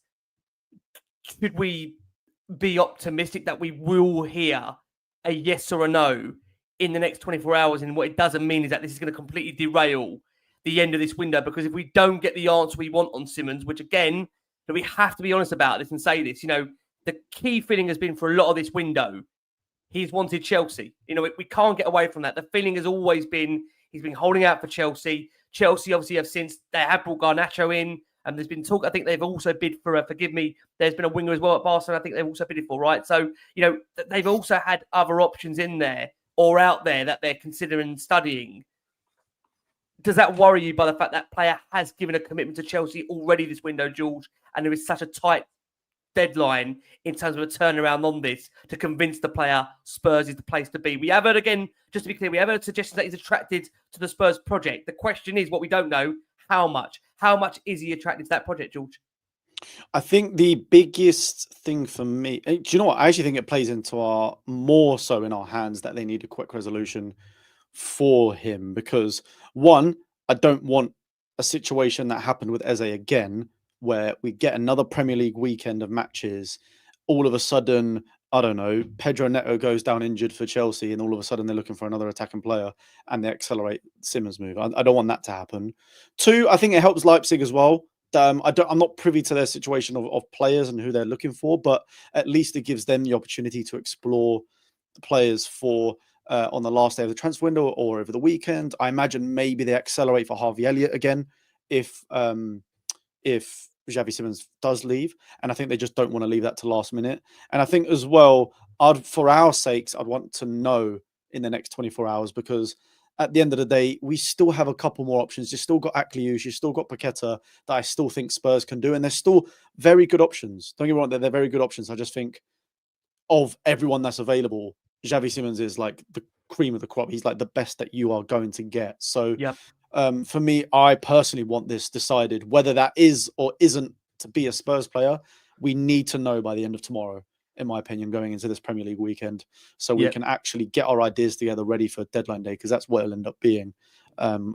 should we be optimistic that we will hear a yes or a no in the next 24 hours? And what it doesn't mean is that this is going to completely derail the end of this window, because if we don't get the answer we want on Simons, which again, we have to be honest about this and say this, the key feeling has been for a lot of this window, he's wanted Chelsea. We can't get away from that. The feeling has always been he's been holding out for Chelsea. Chelsea obviously they have brought Garnacho in, and there's been talk. I think they've also bid for forgive me, there's been a winger as well at Barcelona. I think they've also bid for, right? So, they've also had other options in there or out there that they're considering studying. Does that worry you by the fact that player has given a commitment to Chelsea already this window, George, and there is such a tight deadline in terms of a turnaround on this to convince the player Spurs is the place to be? We have heard, again, just to be clear, we have heard suggestions that he's attracted to the Spurs project. The question is, what we don't know, how much? How much is he attracted to that project, George? I think the biggest thing for me, do you know what? I actually think it plays into more so in our hands that they need a quick resolution for him, because one, I don't want a situation that happened with Eze again, where we get another Premier League weekend of matches. All of a sudden, I don't know, Pedro Neto goes down injured for Chelsea, and all of a sudden they're looking for another attacking player and they accelerate Simons' move. I don't want that to happen. Two, I think it helps Leipzig as well. I'm not privy to their situation of players and who they're looking for, but at least it gives them the opportunity to explore the players for on the last day of the transfer window or over the weekend. I imagine maybe they accelerate for Harvey Elliott again if Xavi Simons does leave, and I think they just don't want to leave that to last minute. And I think as well, for our sakes, I'd want to know in the next 24 hours, because at the end of the day, we still have a couple more options. You've still got Akliouche, you've still got Paquetá that I still think Spurs can do, and they're still very good options. Don't get me wrong, they're very good options. I just think of everyone that's available, Xavi Simons is like the cream of the crop. He's like the best that you are going to get. So yep. For me, I personally want this decided. Whether that is or isn't to be a Spurs player, we need to know by the end of tomorrow, in my opinion, going into this Premier League weekend, so we can actually get our ideas together ready for deadline day, because that's what it'll end up being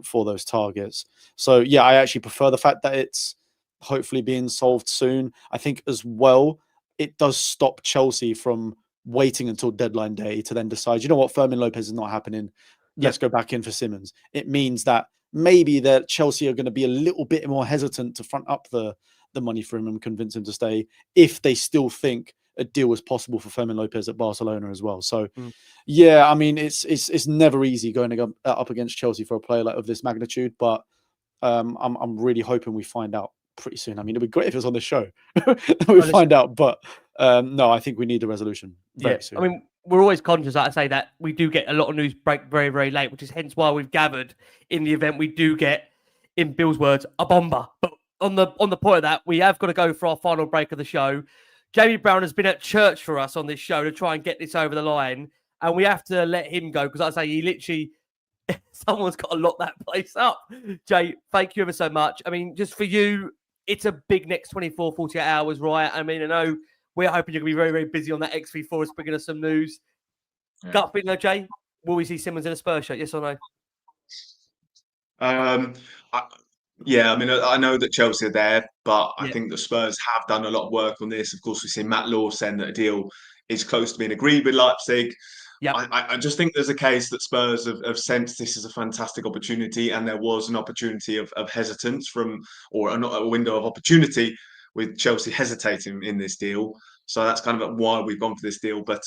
for those targets. So, yeah, I actually prefer the fact that it's hopefully being solved soon. I think as well, it does stop Chelsea from waiting until deadline day to then decide, you know what, Fermin Lopez is not happening. Let's go back in for Simons. It means that maybe that Chelsea are going to be a little bit more hesitant to front up the money for him and convince him to stay, if they still think a deal is possible for Fermin Lopez at Barcelona as well. So, yeah, I mean, it's never easy going up against Chelsea for a player of this magnitude, but I'm really hoping we find out pretty soon. I mean, it'd be great if it was on the show. we find out, but no, I think we need a resolution very soon. I mean, we're always conscious, like I say, that we do get a lot of news break very, very late, which is hence why we've gathered in the event we do get in Bill's words, a bomber. But on the point of that, we have got to go for our final break of the show. Jamie Brown has been at church for us on this show to try and get this over the line, and we have to let him go because, I say, he literally someone's got to lock that place up. Jay, thank you ever so much. I mean, just for you, it's a big next 24, 48 hours, right? I mean, I know we're hoping you're going to be very, very busy on that XV4 us bringing us some news. Yeah. Gut feeling, though, Jay? Will we see Simons in a Spurs shirt? Yes or no? Yeah, I mean, I know that Chelsea are there, but I Yeah. think the Spurs have done a lot of work on this. Of course, we've seen Matt Law saying that a deal is close to being agreed with Leipzig. Yep. I just think there's a case that Spurs have sensed this is a fantastic opportunity, and there was an opportunity of hesitance or a window of opportunity with Chelsea hesitating in this deal. So that's kind of why we've gone for this deal. But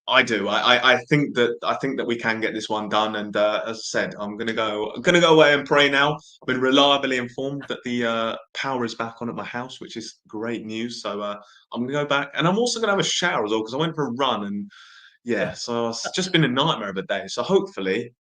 I do. I think that we can get this one done. And as I said, I'm gonna go away and pray now. I've been reliably informed that the power is back on at my house, which is great news. So I'm gonna go back, and I'm also gonna have a shower as well because I went for a run, and so it's just been a nightmare of a day. So hopefully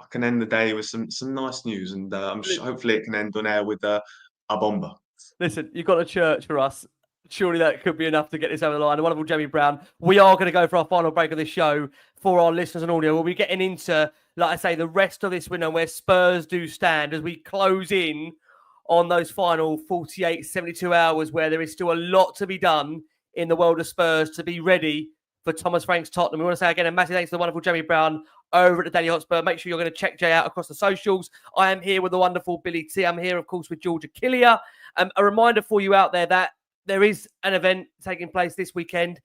I can end the day with some nice news, and hopefully it can end on air with a bomber. Listen, you've got a church for us. Surely that could be enough to get this over the line. The wonderful Jamie Brown. We are going to go for our final break of this show for our listeners and audio. We'll be getting into, like I say, the rest of this window where Spurs do stand as we close in on those final 48, 72 hours where there is still a lot to be done in the world of Spurs to be ready for Thomas Frank's Tottenham. We want to say again a massive thanks to the wonderful Jamie Brown over at the Daily Hotspur. Make sure you're going to check Jay out across the socials. I am here with the wonderful Billy T. I'm here, of course, with Georgia Killier. A reminder for you out there that there is an event taking place this weekend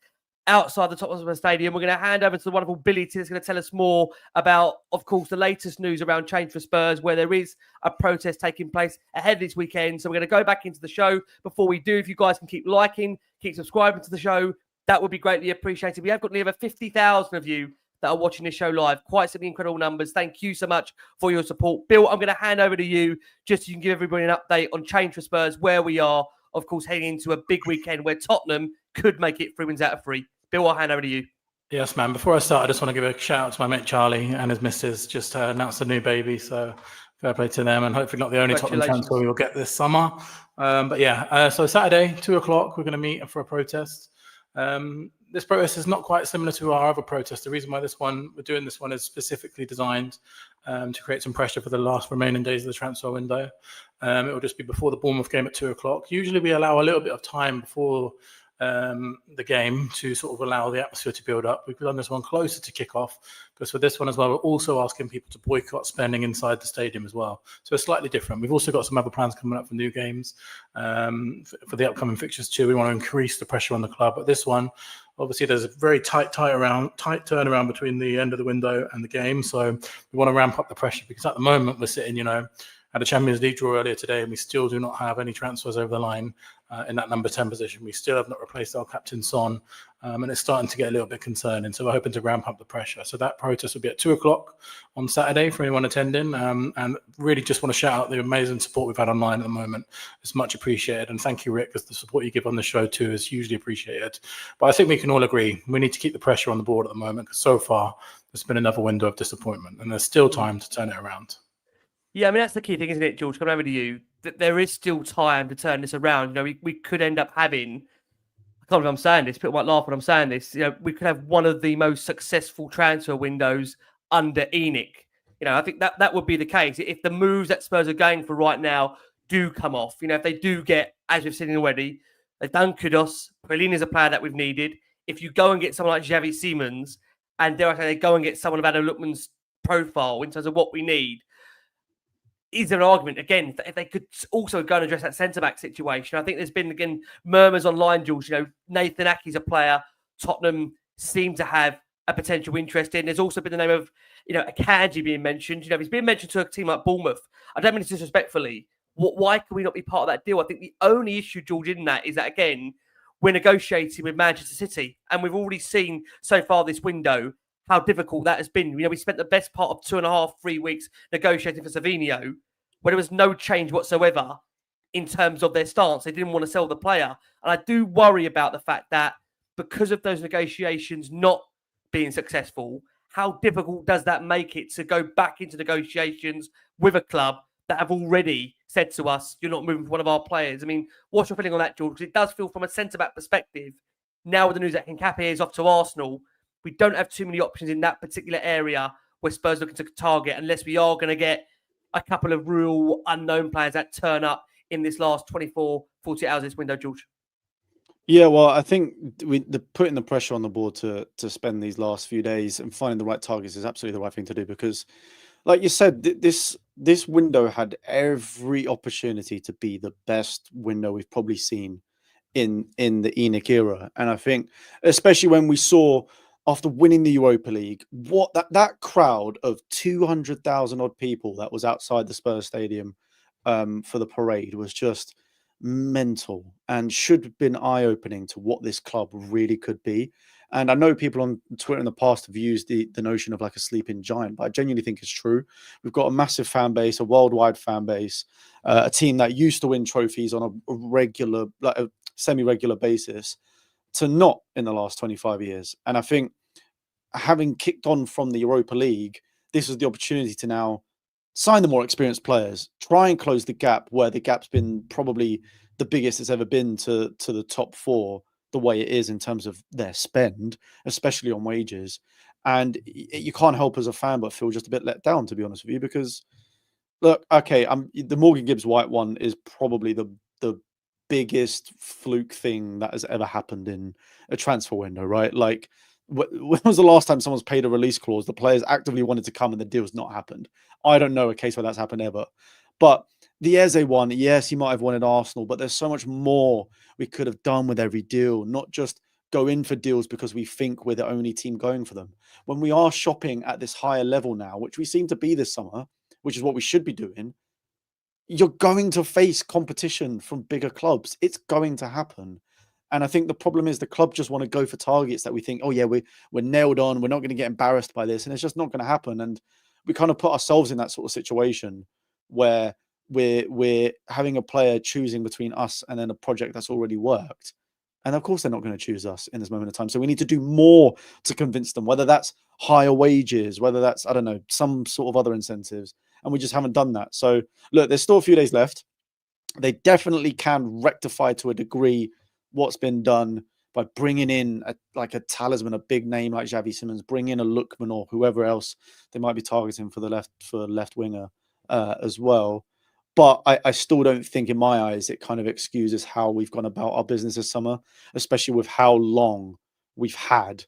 outside the Tottenham Stadium. We're going to hand over to the wonderful Billy T. that's going to tell us more about, of course, the latest news around Change for Spurs, where there is a protest taking place ahead of this weekend. So we're going to go back into the show. Before we do, if you guys can keep liking, keep subscribing to the show, that would be greatly appreciated. We have got nearly 50,000 of you that are watching this show live. Quite some incredible numbers. Thank you so much for your support. Bill, I'm going to hand over to you just so you can give everybody an update on Change for Spurs, where we are, of course, heading into a big weekend where Tottenham could make it 3 wins out of 3. Bill, I'll hand over to you. Yes, man. Before I start, I just want to give a shout out to my mate Charlie and his missus. Just announced a new baby, so fair play to them, and hopefully not the only Tottenham transfer we will get this summer. So Saturday, 2:00, we're going to meet for a protest. This protest is not quite similar to our other protests. The reason why we're doing this one is specifically designed to create some pressure for the last remaining days of the transfer window. It will just be before the Bournemouth game at 2:00. Usually we allow a little bit of time before the game to sort of allow the atmosphere to build up. We've done this one closer to kickoff because for this one as well, we're also asking people to boycott spending inside the stadium as well. So it's slightly different. We've also got some other plans coming up for new games for the upcoming fixtures too. We want to increase the pressure on the club. But this one, obviously, there's a very tight turnaround between the end of the window and the game. So we want to ramp up the pressure because at the moment we're sitting, had a Champions League draw earlier today, and we still do not have any transfers over the line in that number 10 position. We still have not replaced our captain Son, and it's starting to get a little bit concerning. So we're hoping to ramp up the pressure. So that protest will be at 2:00 on Saturday for anyone attending. And really just want to shout out the amazing support we've had online at the moment. It's much appreciated. And thank you, Rick, because the support you give on the show too is hugely appreciated. But I think we can all agree we need to keep the pressure on the board at the moment because so far there's been another window of disappointment, and there's still time to turn it around. Yeah, I mean, that's the key thing, isn't it, George? Coming over to you, that there is still time to turn this around. We could end up having, I can't believe I'm saying this, people might laugh when I'm saying this, we could have one of the most successful transfer windows under ENIC. I think that would be the case. If the moves that Spurs are going for right now do come off, if they do get, as we've seen already, they've done Kudos, Pauline is a player that we've needed. If you go and get someone like Xavi Simons, and dare I say they go and get someone of Adam Lookman's profile in terms of what we need, is there an argument, again, if they could also go and address that centre-back situation? I think there's been, again, murmurs online, George. Nathan Ake's a player Tottenham seem to have a potential interest in. There's also been the name of, Akanji being mentioned. He's being mentioned to a team like Bournemouth. I don't mean this disrespectfully. Why can we not be part of that deal? I think the only issue, George, in that is that, again, we're negotiating with Manchester City. And we've already seen so far this window how difficult that has been. We spent the best part of 2.5, 3 weeks negotiating for Savinho, where there was no change whatsoever in terms of their stance. They didn't want to sell the player. And I do worry about the fact that because of those negotiations not being successful, how difficult does that make it to go back into negotiations with a club that have already said to us, you're not moving for one of our players. I mean, what's your feeling on that, George? Because it does feel from a centre-back perspective, now with the news that Nketiah is off to Arsenal, we don't have too many options in that particular area where Spurs looking to target, unless we are going to get a couple of real unknown players that turn up in this last 24, 48 hours of this window, George. Yeah, well, I think putting the pressure on the board to spend these last few days and finding the right targets is absolutely the right thing to do because, like you said, this window had every opportunity to be the best window we've probably seen in the ENIC era, and I think especially when we saw after winning the Europa League, what that crowd of 200,000 odd people that was outside the Spurs stadium for the parade was just mental and should have been eye-opening to what this club really could be. And I know people on Twitter in the past have used the notion of like a sleeping giant, but I genuinely think it's true. We've got a massive fan base, a worldwide fan base, a team that used to win trophies on a regular, like a semi-regular basis, to not in the last 25 years. And I think having kicked on from the Europa League, this is the opportunity to now sign the more experienced players, try and close the gap where the gap's been probably the biggest it's ever been to the top four, the way it is in terms of their spend, especially on wages. And you can't help as a fan but feel just a bit let down, to be honest with you, because look, okay, the Morgan Gibbs White one is probably the biggest fluke thing that has ever happened in a transfer window, right? Like, when was the last time someone's paid a release clause? The players actively wanted to come and the deal's not happened. I don't know a case where that's happened ever. But the Eze one, yes, he might have wanted Arsenal, but there's so much more we could have done with every deal, not just go in for deals because we think we're the only team going for them. When we are shopping at this higher level now, which we seem to be this summer, which is what we should be doing, you're going to face competition from bigger clubs. It's going to happen. And I think the problem is the club just want to go for targets that we think, oh yeah, we're nailed on. We're not going to get embarrassed by this. And it's just not going to happen. And we kind of put ourselves in that sort of situation where we're having a player choosing between us and then a project that's already worked. And of course, they're not going to choose us in this moment of time. So we need to do more to convince them, whether that's higher wages, whether that's, I don't know, some sort of other incentives. And we just haven't done that. So look, there's still a few days left. They definitely can rectify to a degree what's been done by bringing in a talisman, a big name like Xavi Simons, bring in a Lookman or whoever else they might be targeting for left winger as well. But I still don't think, in my eyes, it kind of excuses how we've gone about our business this summer, especially with how long we've had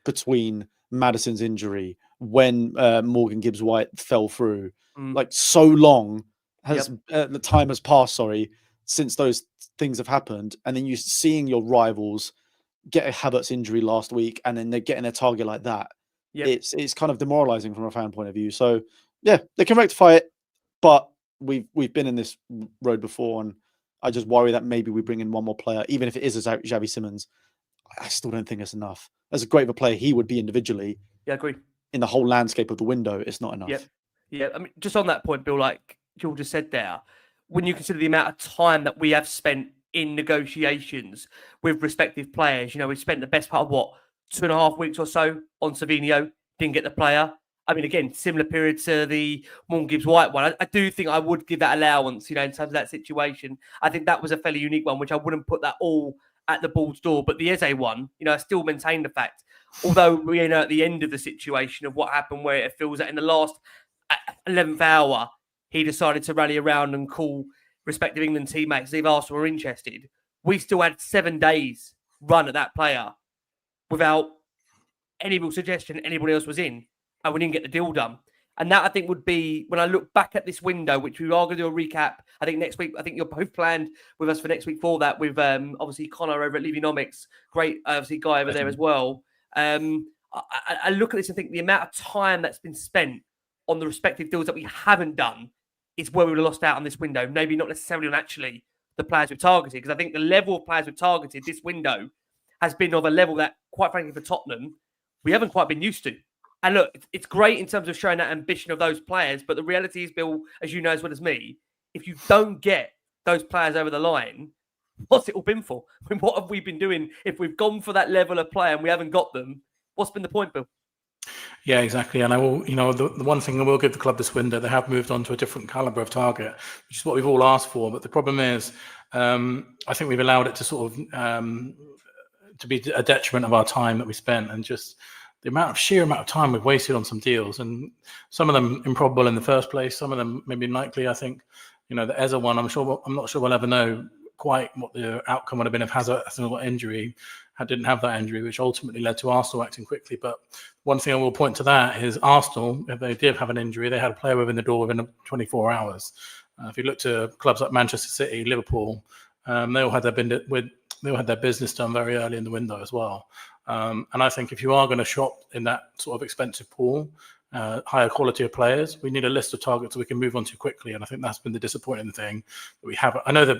between Maddison's injury, when Morgan Gibbs White fell through. Like, so long the time has passed, since those things have happened. And then you're seeing your rivals get a Havertz injury last week and then they're getting a target like that. It's kind of demoralizing from a fan point of view. So yeah, they can rectify it, but we've been in this road before, and I just worry that maybe we bring in one more player, even if it is a Xavi Simons. I still don't think it's enough. As great of a player he would be individually, I agree. In the whole landscape of the window, it's not enough. Yeah. I mean, just on that point, Bill, like George just said there, when you consider the amount of time that we have spent in negotiations with respective players, we've spent the best part of 2.5 weeks or so on Savinho, didn't get the player. I mean, again, similar period to the Morgan Gibbs White one. I do think I would give that allowance, in terms of that situation. I think that was a fairly unique one, which I wouldn't put that all at the ball's door. But the Eze one, I still maintain the fact, although we're at the end of the situation of what happened, where it feels that in the last 11th hour, he decided to rally around and call respective England teammates, if Arsenal were interested. We still had 7 days run at that player without any real suggestion anybody else was in, and we didn't get the deal done. And that, I think, would be, when I look back at this window, which we are going to do a recap, I think next week, I think you're both planned with us for next week for that, with obviously Connor over at Levynomics, great, obviously, guy over there as well. I look at this and think the amount of time that's been spent on the respective deals that we haven't done is where we would have lost out on this window. Maybe not necessarily on actually the players we've targeted, because I think the level of players we've targeted this window has been of a level that, quite frankly, for Tottenham, we haven't quite been used to. And look, it's great in terms of showing that ambition of those players, but the reality is, Bill, as you know as well as me, if you don't get those players over the line, what's it all been for? I mean, what have we been doing? If we've gone for that level of player and we haven't got them, what's been the point, Bill? Yeah, exactly. And I will, the one thing I will give the club this window, they have moved on to a different caliber of target, which is what we've all asked for. But the problem is, I think we've allowed it to sort of to be a detriment of our time that we spent, and just the sheer amount of time we've wasted on some deals, and some of them improbable in the first place, some of them maybe unlikely. I think, the Eza one, I'm not sure we'll ever know quite what the outcome would have been if Hazard got injury. Didn't have that injury, which ultimately led to Arsenal acting quickly. But one thing I will point to that is Arsenal, if they did have an injury, they had a player within the door within 24 hours. If you look to clubs like Manchester City, Liverpool, they all had their business done very early in the window as well. And I think if you are going to shop in that sort of expensive pool, higher quality of players, we need a list of targets that we can move on to quickly. And I think that's been the disappointing thing that we have. I know that,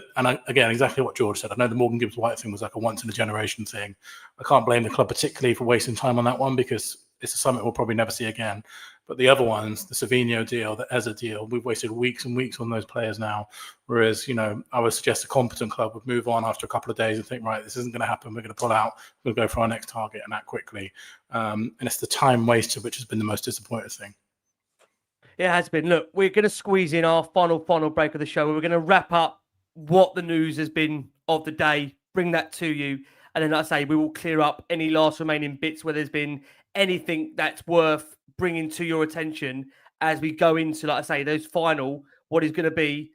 again, exactly what George said. I know the Morgan Gibbs-White thing was like a once in a generation thing. I can't blame the club particularly for wasting time on that one, because it's a summit we'll probably never see again. But the other ones, the Savinho deal, the Eza deal, we've wasted weeks and weeks on those players now. Whereas, I would suggest a competent club would move on after a couple of days and think, right, this isn't going to happen. We're going to pull out. We'll go for our next target, and act quickly. And it's the time wasted which has been the most disappointing thing. It has been. Look, we're going to squeeze in our final break of the show. We're going to wrap up what the news has been of the day, bring that to you. And then, like I say, we will clear up any last remaining bits where there's been anything that's worth bringing to your attention as we go into, like I say, those final, what is going to be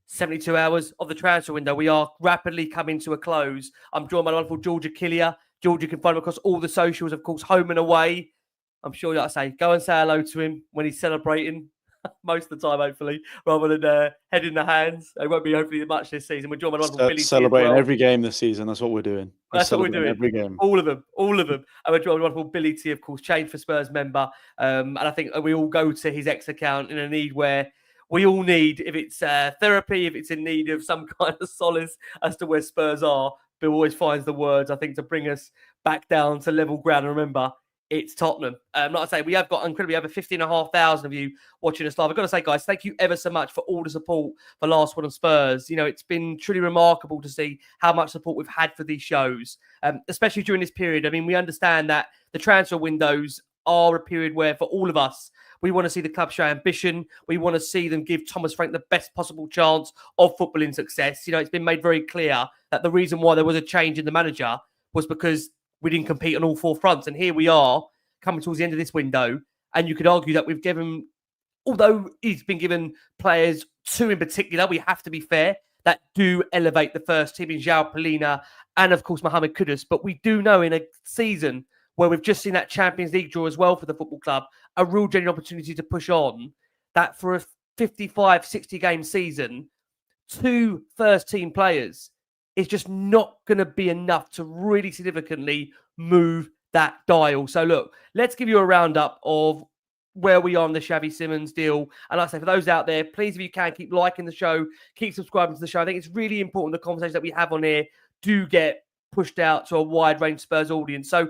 72 hours of the transfer window. We are rapidly coming to a close. I'm joined by the wonderful George Achillia. George, you can find him across all the socials, of course, home and away. I'm sure, like I say, go and say hello to him when he's celebrating most of the time, hopefully, rather than head in the hands. It won't be hopefully much this season. We're joined by the wonderful Billy. Celebrating every game this season. That's what we're doing. That's what we're doing. Every game. All of them. And we're joined by the wonderful Billy T, of course, Chained for Spurs member. And I think we all go to his X account in a need where we all need, if it's therapy, if it's in need of some kind of solace as to where Spurs are, Bill always finds the words, I think, to bring us back down to level ground. And remember, it's Tottenham. Like I say, we have got incredibly over 15,500 of you watching us live. I've got to say, guys, thank you ever so much for all the support for Last Word on Spurs. It's been truly remarkable to see how much support we've had for these shows, especially during this period. I mean, we understand that the transfer windows are a period where, for all of us, we want to see the club show ambition. We want to see them give Thomas Frank the best possible chance of footballing success. It's been made very clear that the reason why there was a change in the manager was because we didn't compete on all four fronts. And here we are coming towards the end of this window. And you could argue that we've given, although he's been given players, two in particular, we have to be fair, that do elevate the first team in João Palhinha and, of course, Mohamed Kudus. But we do know in a season where we've just seen that Champions League draw as well for the football club, a real genuine opportunity to push on, that for a 55, 60 game season, two first team players is just not going to be enough to really significantly move that dial. So look, let's give you a roundup of where we are on the Xavi Simons deal. And like I say, for those out there, please, if you can, keep liking the show, keep subscribing to the show. I think it's really important the conversations that we have on here do get pushed out to a wide range Spurs audience. So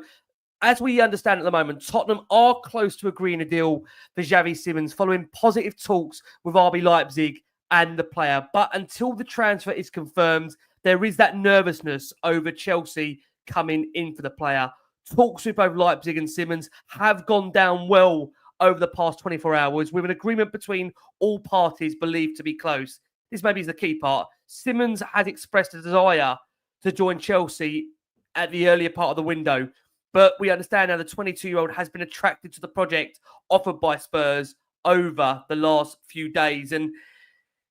as we understand at the moment, Tottenham are close to agreeing a deal for Xavi Simons following positive talks with RB Leipzig and the player. But until the transfer is confirmed, there is that nervousness over Chelsea coming in for the player. Talks with both Leipzig and Simons have gone down well over the past 24 hours, with an agreement between all parties believed to be close. This maybe is the key part. Simons has expressed a desire to join Chelsea at the earlier part of the window, but we understand now the 22-year-old has been attracted to the project offered by Spurs over the last few days. And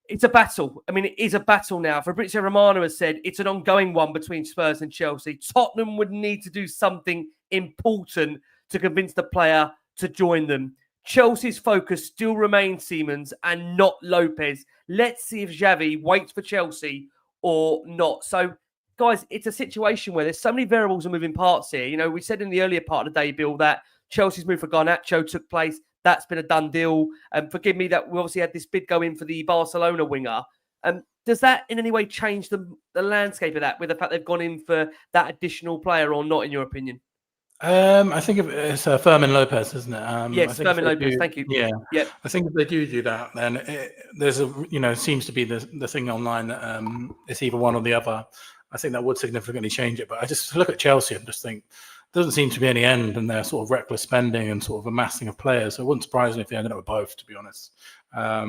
it's a battle. I mean, it is a battle now. Fabrizio Romano has said it's an ongoing one between Spurs and Chelsea. Tottenham would need to do something important to convince the player to join them. Chelsea's focus still remains Simons and not Lopez. Let's see if Xavi waits for Chelsea or not. So, guys, it's a situation where there's so many variables and moving parts here. We said in the earlier part of the day, Bill, that Chelsea's move for Garnacho took place. That's been a done deal. Forgive me that we obviously had this bid go in for the Barcelona winger. Does that in any way change the landscape of that with the fact they've gone in for that additional player or not, in your opinion? I think it's Fermin Lopez, isn't it? Yes, Fermin Lopez. Thank you. Yeah. Yep. I think if they do that, then there's seems to be the thing online that it's either one or the other. I think that would significantly change it. But I just look at Chelsea and just think, doesn't seem to be any end in their sort of reckless spending and sort of amassing of players. So it wouldn't surprise me if they ended up with both, to be honest. I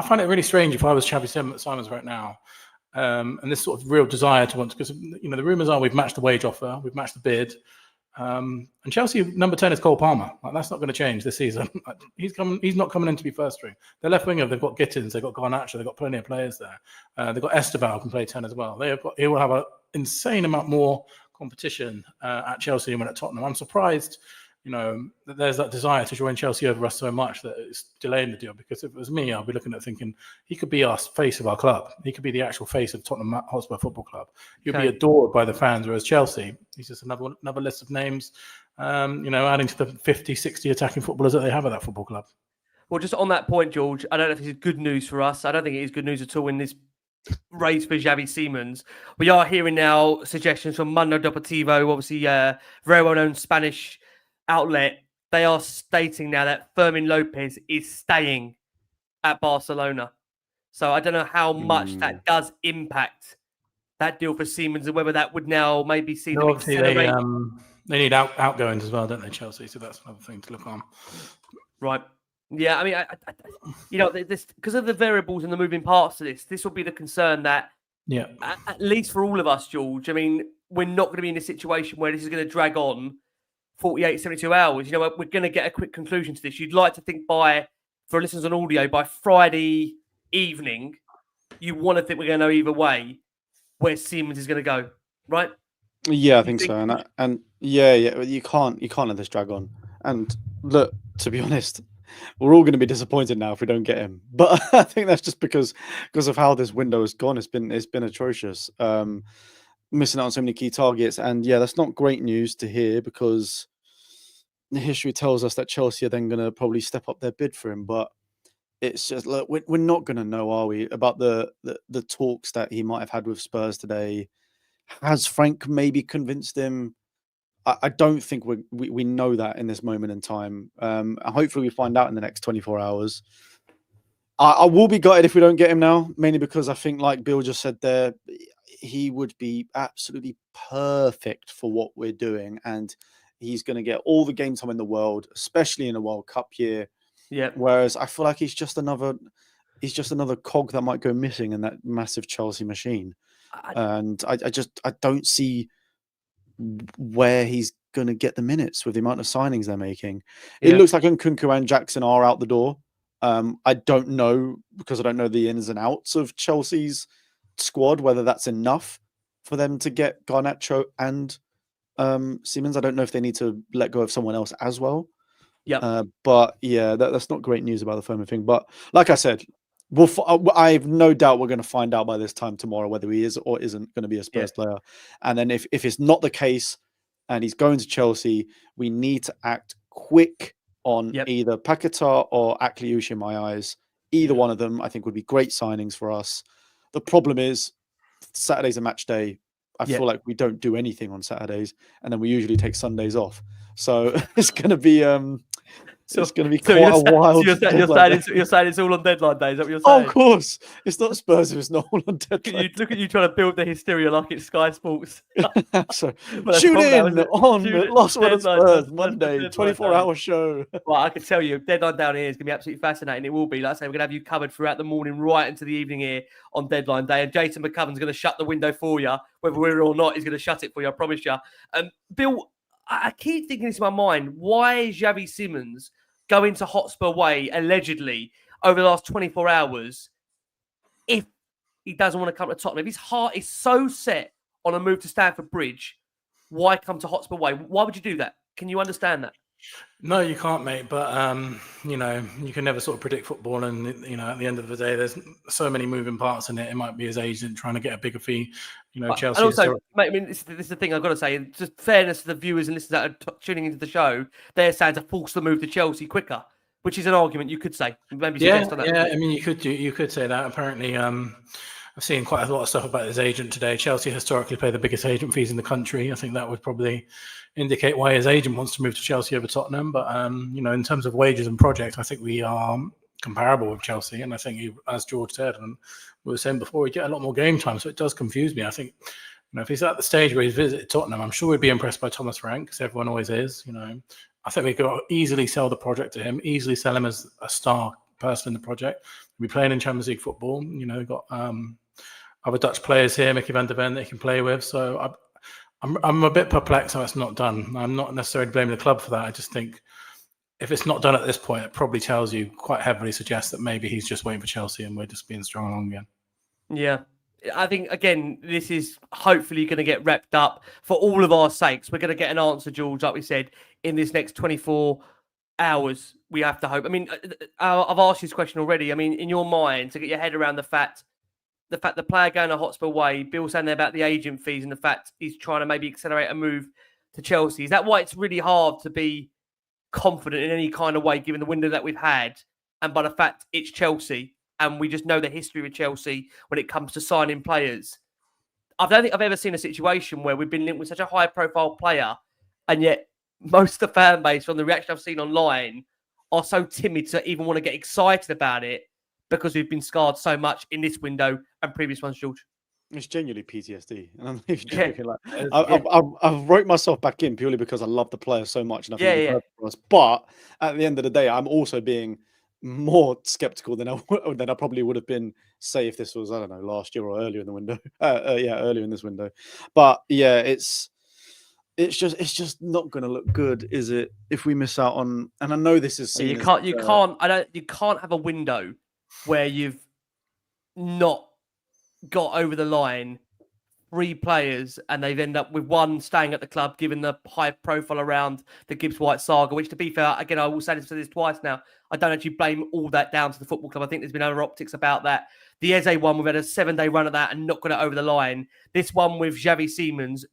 find it really strange if I was Xavi Simons right now. And this sort of real desire to want to, because the rumours are we've matched the wage offer, we've matched the bid, and Chelsea number 10 is Cole Palmer. Like, that's not going to change this season. He's not coming in to be first string. Their left winger, they've got Gittins, they've got Garnacho, they've got plenty of players there. They've got Esteban who can play 10 as well. He will have an insane amount more competition at Chelsea than at Tottenham. I'm surprised. That there's that desire to join Chelsea over us so much that it's delaying the deal. Because if it was me, I'd be looking at thinking he could be our face of our club. He could be the actual face of Tottenham Hotspur Football Club. He'd be adored by the fans, whereas Chelsea, he's just another list of names, adding to the 50, 60 attacking footballers that they have at that football club. Well, just on that point, George, I don't know if this is good news for us. I don't think it is good news at all in this race for Xavi Simons. We are hearing now suggestions from Mundo Deportivo, obviously very well-known Spanish outlet. They are stating now that Fermin Lopez is staying at Barcelona. So I don't know how much that does impact that deal for Simons and whether that would now maybe see them accelerate. They need outgoings as well, don't they, Chelsea? So that's another thing to look on. Right. Yeah, I mean, this because of the variables and the moving parts to this will be the concern that, at least for all of us, George, I mean, we're not going to be in a situation where this is going to drag on 48, 72 hours. We're going to get a quick conclusion to this. You'd like to think for listeners on audio, by Friday evening, you want to think we're going to know either way where Simons is going to go, right? Yeah, I think so. And you can't let this drag on. And look, to be honest, we're all going to be disappointed now if we don't get him. But I think that's just because of how this window has gone. It's been atrocious. Missing out on so many key targets. And yeah, that's not great news to hear, because the history tells us that Chelsea are then going to probably step up their bid for him. But it's just, look, we're not going to know, are we, about the talks that he might have had with Spurs today. Has Frank maybe convinced him? I don't think we know that in this moment in time. Hopefully we find out in the next 24 hours. I will be gutted if we don't get him now, mainly because I think, like Bill just said there, he would be absolutely perfect for what we're doing, and he's going to get all the game time in the world, especially in a World Cup year. Yeah. Whereas I feel like he's just another cog that might go missing in that massive Chelsea machine. And I don't see where he's going to get the minutes with the amount of signings they're making. It looks like Nkunku and Jackson are out the door. I don't know, because I don't know the ins and outs of Chelsea's squad, whether that's enough for them to get Garnacho and Simons. I don't know if they need to let go of someone else as well. Yeah. But yeah, that's not great news about the Fermin thing. But like I said, I have no doubt we're going to find out by this time tomorrow whether he is or isn't going to be a Spurs player. And then if it's not the case and he's going to Chelsea, we need to act quick on either Paquetá or Akliouche, in my eyes. Either one of them, I think, would be great signings for us. The problem is Saturday's a match day. I feel like we don't do anything on Saturdays, and then we usually take Sundays off. So it's going to be it's going to be quite a wild. You're saying it's all on deadline day. Is that what you're saying? Oh, of course, it's not Spurs if it's not all on deadline. Look at you trying to build the hysteria like it's Sky Sports. So tune in on Last Word on Spurs Monday, 24-hour show. Well, I can tell you, deadline down here is going to be absolutely fascinating. It will be. Like I say, we're going to have you covered throughout the morning, right into the evening here on deadline day. And Jason McCubbin's going to shut the window for you, whether we're or not. He's going to shut it for you. I promise you. Bill, I keep thinking this in my mind. Why is Xavi Simons going to Hotspur way, allegedly, over the last 24 hours, if he doesn't want to come to Tottenham? If his heart is so set on a move to Stamford Bridge, why come to Hotspur way? Why would you do that? Can you understand that? No, you can't, mate. But, you can never sort of predict football. And, at the end of the day, there's so many moving parts in it. It might be his agent trying to get a bigger fee. Chelsea. And also, mate, I mean, this is the thing I've got to say. Just fairness to the viewers and listeners that are tuning into the show, they're saying to force the move to Chelsea quicker, which is an argument you could say. Maybe suggest on that. Yeah, I mean, you could say that. Apparently, I've seen quite a lot of stuff about his agent today. Chelsea historically pay the biggest agent fees in the country. I think that would probably indicate why his agent wants to move to Chelsea over Tottenham. But, in terms of wages and projects, I think we are comparable with Chelsea. And I think, as George said, and we were saying before, we get a lot more game time. So it does confuse me. I think, if he's at the stage where he's visited Tottenham, I'm sure we'd be impressed by Thomas Frank, because everyone always is. I think we could easily sell the project to him, easily sell him as a star person in the project. We'll be playing in Champions League football. We've got other Dutch players here, Mickey van der Ven, that he can play with. So I'm a bit perplexed how it's not done. I'm not necessarily blaming the club for that. I just think if it's not done at this point, it probably tells you quite heavily, suggests that maybe he's just waiting for Chelsea and we're just being strung along again. Yeah. I think, again, this is hopefully going to get wrapped up for all of our sakes. We're going to get an answer, George, like we said, in this next 24 hours, we have to hope. I mean, I've asked you this question already. I mean, in your mind, to get your head around the fact the player going a Hotspur way, Bill saying there about the agent fees and the fact he's trying to maybe accelerate a move to Chelsea. Is that why it's really hard to be confident in any kind of way, given the window that we've had, and by the fact it's Chelsea, and we just know the history of Chelsea when it comes to signing players? I don't think I've ever seen a situation where we've been linked with such a high-profile player, and yet most of the fan base, from the reaction I've seen online, are so timid to even want to get excited about it because we've been scarred so much in this window and previous ones, George. It's genuinely PTSD, and I'm not even joking. I've wrote myself back in purely because I love the player so much, and I think he's perfect for us. But at the end of the day, I'm also being more skeptical than I probably would have been, say, if this was, I don't know, last year or earlier in the window. Earlier in this window. But yeah, it's just not going to look good, is it? If we miss out on, and I know this is you can't have a window where you've not got over the line 3 players and they've ended up with one staying at the club, given the high profile around the Gibbs White saga, which, to be fair, again, I will say this twice now, I don't actually blame all that down to the football club. I think there's been other optics about that. The Eze one, we've had a 7-day run at that and not got it over the line. This one with Xavi Simons,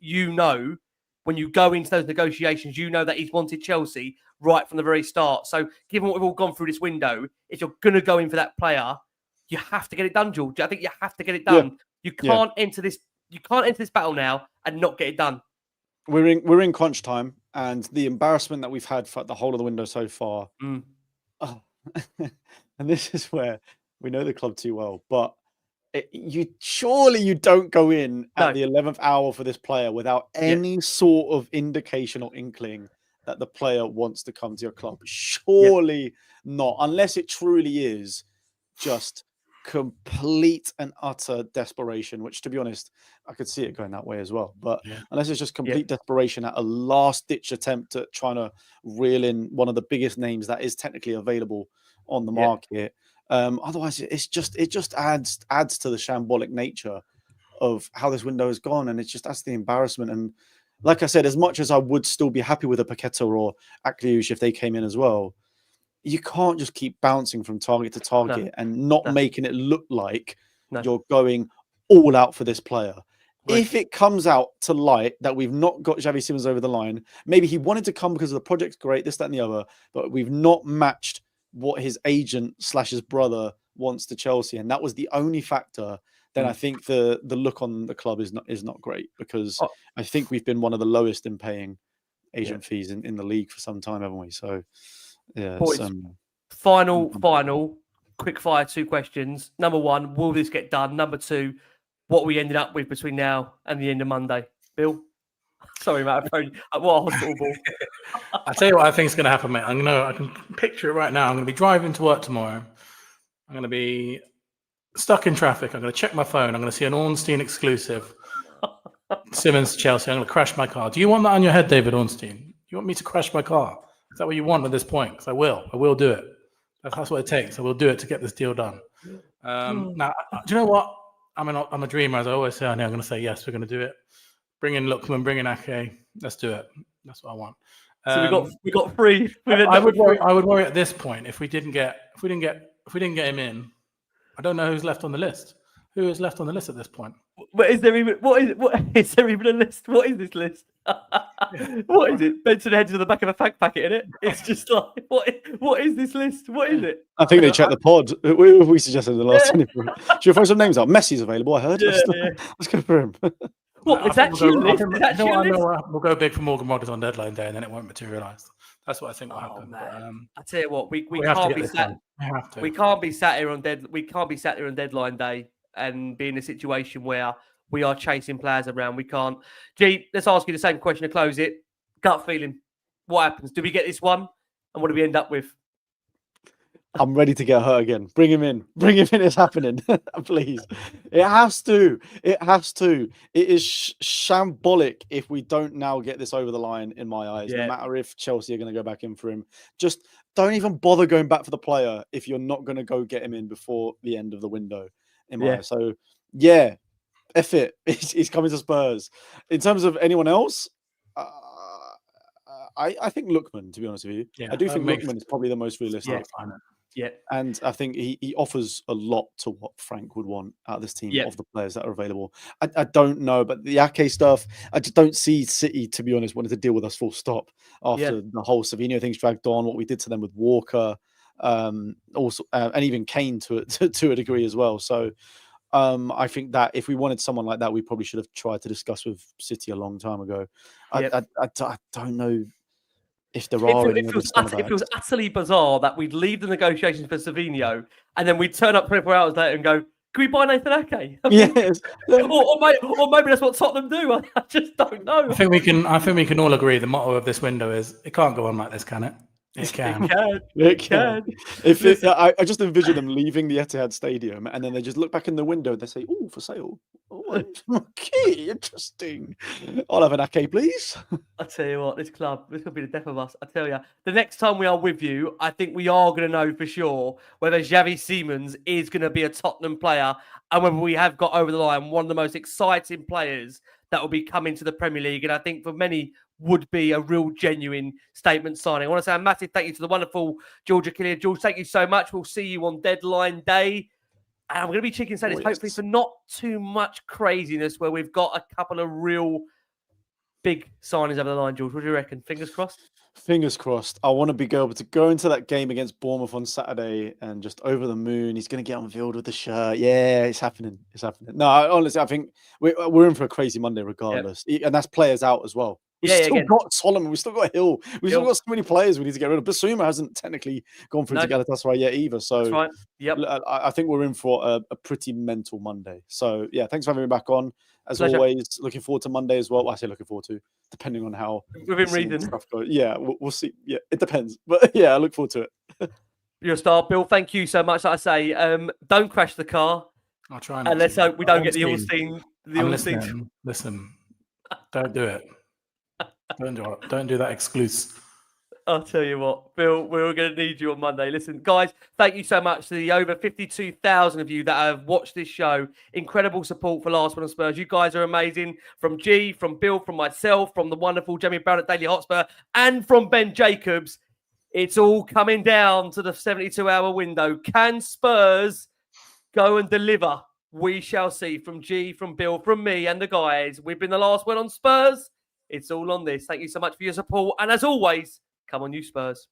when you go into those negotiations, that he's wanted Chelsea right from the very start. So given what we've all gone through this window, if you're going to go in for that player, you have to get it done, George. I think you have to get it done. Yeah. You can't enter this. You can't enter this battle now and not get it done. We're in crunch time, and the embarrassment that we've had for the whole of the window so far. Oh, and this is where we know the club too well, but you don't go in at the 11th hour for this player without any sort of indication or inkling that the player wants to come to your club. Surely not, unless it truly is just complete and utter desperation, which, to be honest, I could see it going that way as well. But unless it's just complete desperation at a last-ditch attempt at trying to reel in one of the biggest names that is technically available on the market, otherwise it just adds to the shambolic nature of how this window has gone, and that's the embarrassment. And like I said, as much as I would still be happy with a Paquetá or Akliouche if they came in as well, you can't just keep bouncing from target to target and not making it look like you're going all out for this player. Right. If it comes out to light that we've not got Xavi Simons over the line, maybe he wanted to come because the project's great, this, that, and the other, but we've not matched what his agent / his brother wants to Chelsea, and that was the only factor. Then I think the look on the club is not great, because I think we've been one of the lowest in paying agent fees in the league for some time, haven't we? So. Yeah. Final quick fire 2 questions. Number 1, will this get done? Number 2, what we ended up with between now and the end of Monday? Bill? Sorry, Matt. What a hospital ball. I'll tell you what I think is going to happen, mate. I can picture it right now. I'm going to be driving to work tomorrow. I'm going to be stuck in traffic. I'm going to check my phone. I'm going to see an Ornstein exclusive. Simons to Chelsea. I'm going to crash my car. Do you want that on your head, David Ornstein? You want me to crash my car? Is that what you want at this point? Because I will do it. That's what it takes. I will do it to get this deal done. Now, do you know what? I'm a dreamer, as I always say. I'm going to say yes. We're going to do it. Bring in Lookman, bring in Ake. Let's do it. That's what I want. So we got 3. I would worry at this point if we didn't get him in. I don't know who's left on the list. Who is left on the list at this point? But is there even a list? What is this list? What is it? Benson heads to the back of a fag packet, isn't it? It's just like, what is this list? What is it? I think they checked the pod. We suggested the last 24. Should we throw some names out? Messi's available, I heard. Let's go for him. What, is that your list? We'll go big for Morgan Rogers on deadline day, and then it won't materialise. That's what I think will happen. I tell you what, we can't be sat. We can't be sat here on deadline day and be in a situation where we are chasing players around. We can't. G, let's ask you the same question to close it. Gut feeling. What happens? Do we get this one? And what do we end up with? I'm ready to get hurt again. Bring him in. Bring him in. It's happening. Please. It has to. It has to. It is shambolic if we don't now get this over the line, in my eyes. Yeah. No matter if Chelsea are going to go back in for him. Just don't even bother going back for the player if you're not going to go get him in before the end of the window, in my eyes. So, yeah. F it. He's coming to Spurs. In terms of anyone else, I think Lookman, to be honest with you. Yeah, I do think makes- Lookman is probably the most realistic. Yeah. And I think he offers a lot to what Frank would want out of this team of the players that are available. I don't know, but the Ake stuff, I just don't see City, to be honest, wanting to deal with us full stop after the whole Savinho thing's dragged on, what we did to them with Walker, also, and even Kane to a degree as well. So I think that if we wanted someone like that, we probably should have tried to discuss with City a long time ago. I don't know if there are any other It feels utterly bizarre that we'd leave the negotiations for Savinho and then we'd turn up 24 hours later and go, can we buy Nathan Ake? I mean, Yes. or maybe that's what Tottenham do. I just don't know. I think we can all agree the motto of this window is it can't go on like this, can it? It can. It can. I just envision them leaving the Etihad Stadium and then they just look back in the window and they say, "Oh, for sale." Oh, okay, interesting. I'll have an Ake, please. I tell you what, this could be the death of us. I tell you, the next time we are with you, I think we are going to know for sure whether Xavi Simons is going to be a Tottenham player and whether we have got over the line one of the most exciting players that will be coming to the Premier League. And I think for many would be a real genuine statement signing. I want to say a massive thank you to the wonderful George Akliouche. George, thank you so much. We'll see you on deadline day. And I'm going to be cheeky and say this, hopefully for not too much craziness, where we've got a couple of real big signings over the line, George. What do you reckon? Fingers crossed? Fingers crossed. I want to be able to go into that game against Bournemouth on Saturday and just over the moon. He's going to get unveiled with the shirt. Yeah, it's happening. It's happening. No, honestly, I think we're in for a crazy Monday regardless. And that's players out as well. We've still got Solomon. We've still got Hill. We've still got so many players we need to get rid of. Bissouma hasn't technically gone through to Galatasaray yet either. So that's right. Yep. I think we're in for a pretty mental Monday. So, yeah, thanks for having me back on. As always, looking forward to Monday as well. I say looking forward to, depending on how within reason stuff goes. Yeah, we'll see. Yeah, it depends. But, yeah, I look forward to it. You're a star, Bill. Thank you so much. Like I say, don't crash the car. I'll try. And let's hope we don't get the Allstein. Listen, don't do it. Don't do that exclusive. I'll tell you what, Bill, we're going to need you on Monday. Listen, guys, thank you so much to the over 52,000 of you that have watched this show. Incredible support for Last Word on Spurs. You guys are amazing. From G, from Bill, from myself, from the wonderful Jamie Brown at Daily Hotspur, and from Ben Jacobs. It's all coming down to the 72-hour window. Can Spurs go and deliver? We shall see. From G, from Bill, from me, and the guys. We've been the Last Word on Spurs. It's all on this. Thank you so much for your support. And as always, come on, you Spurs.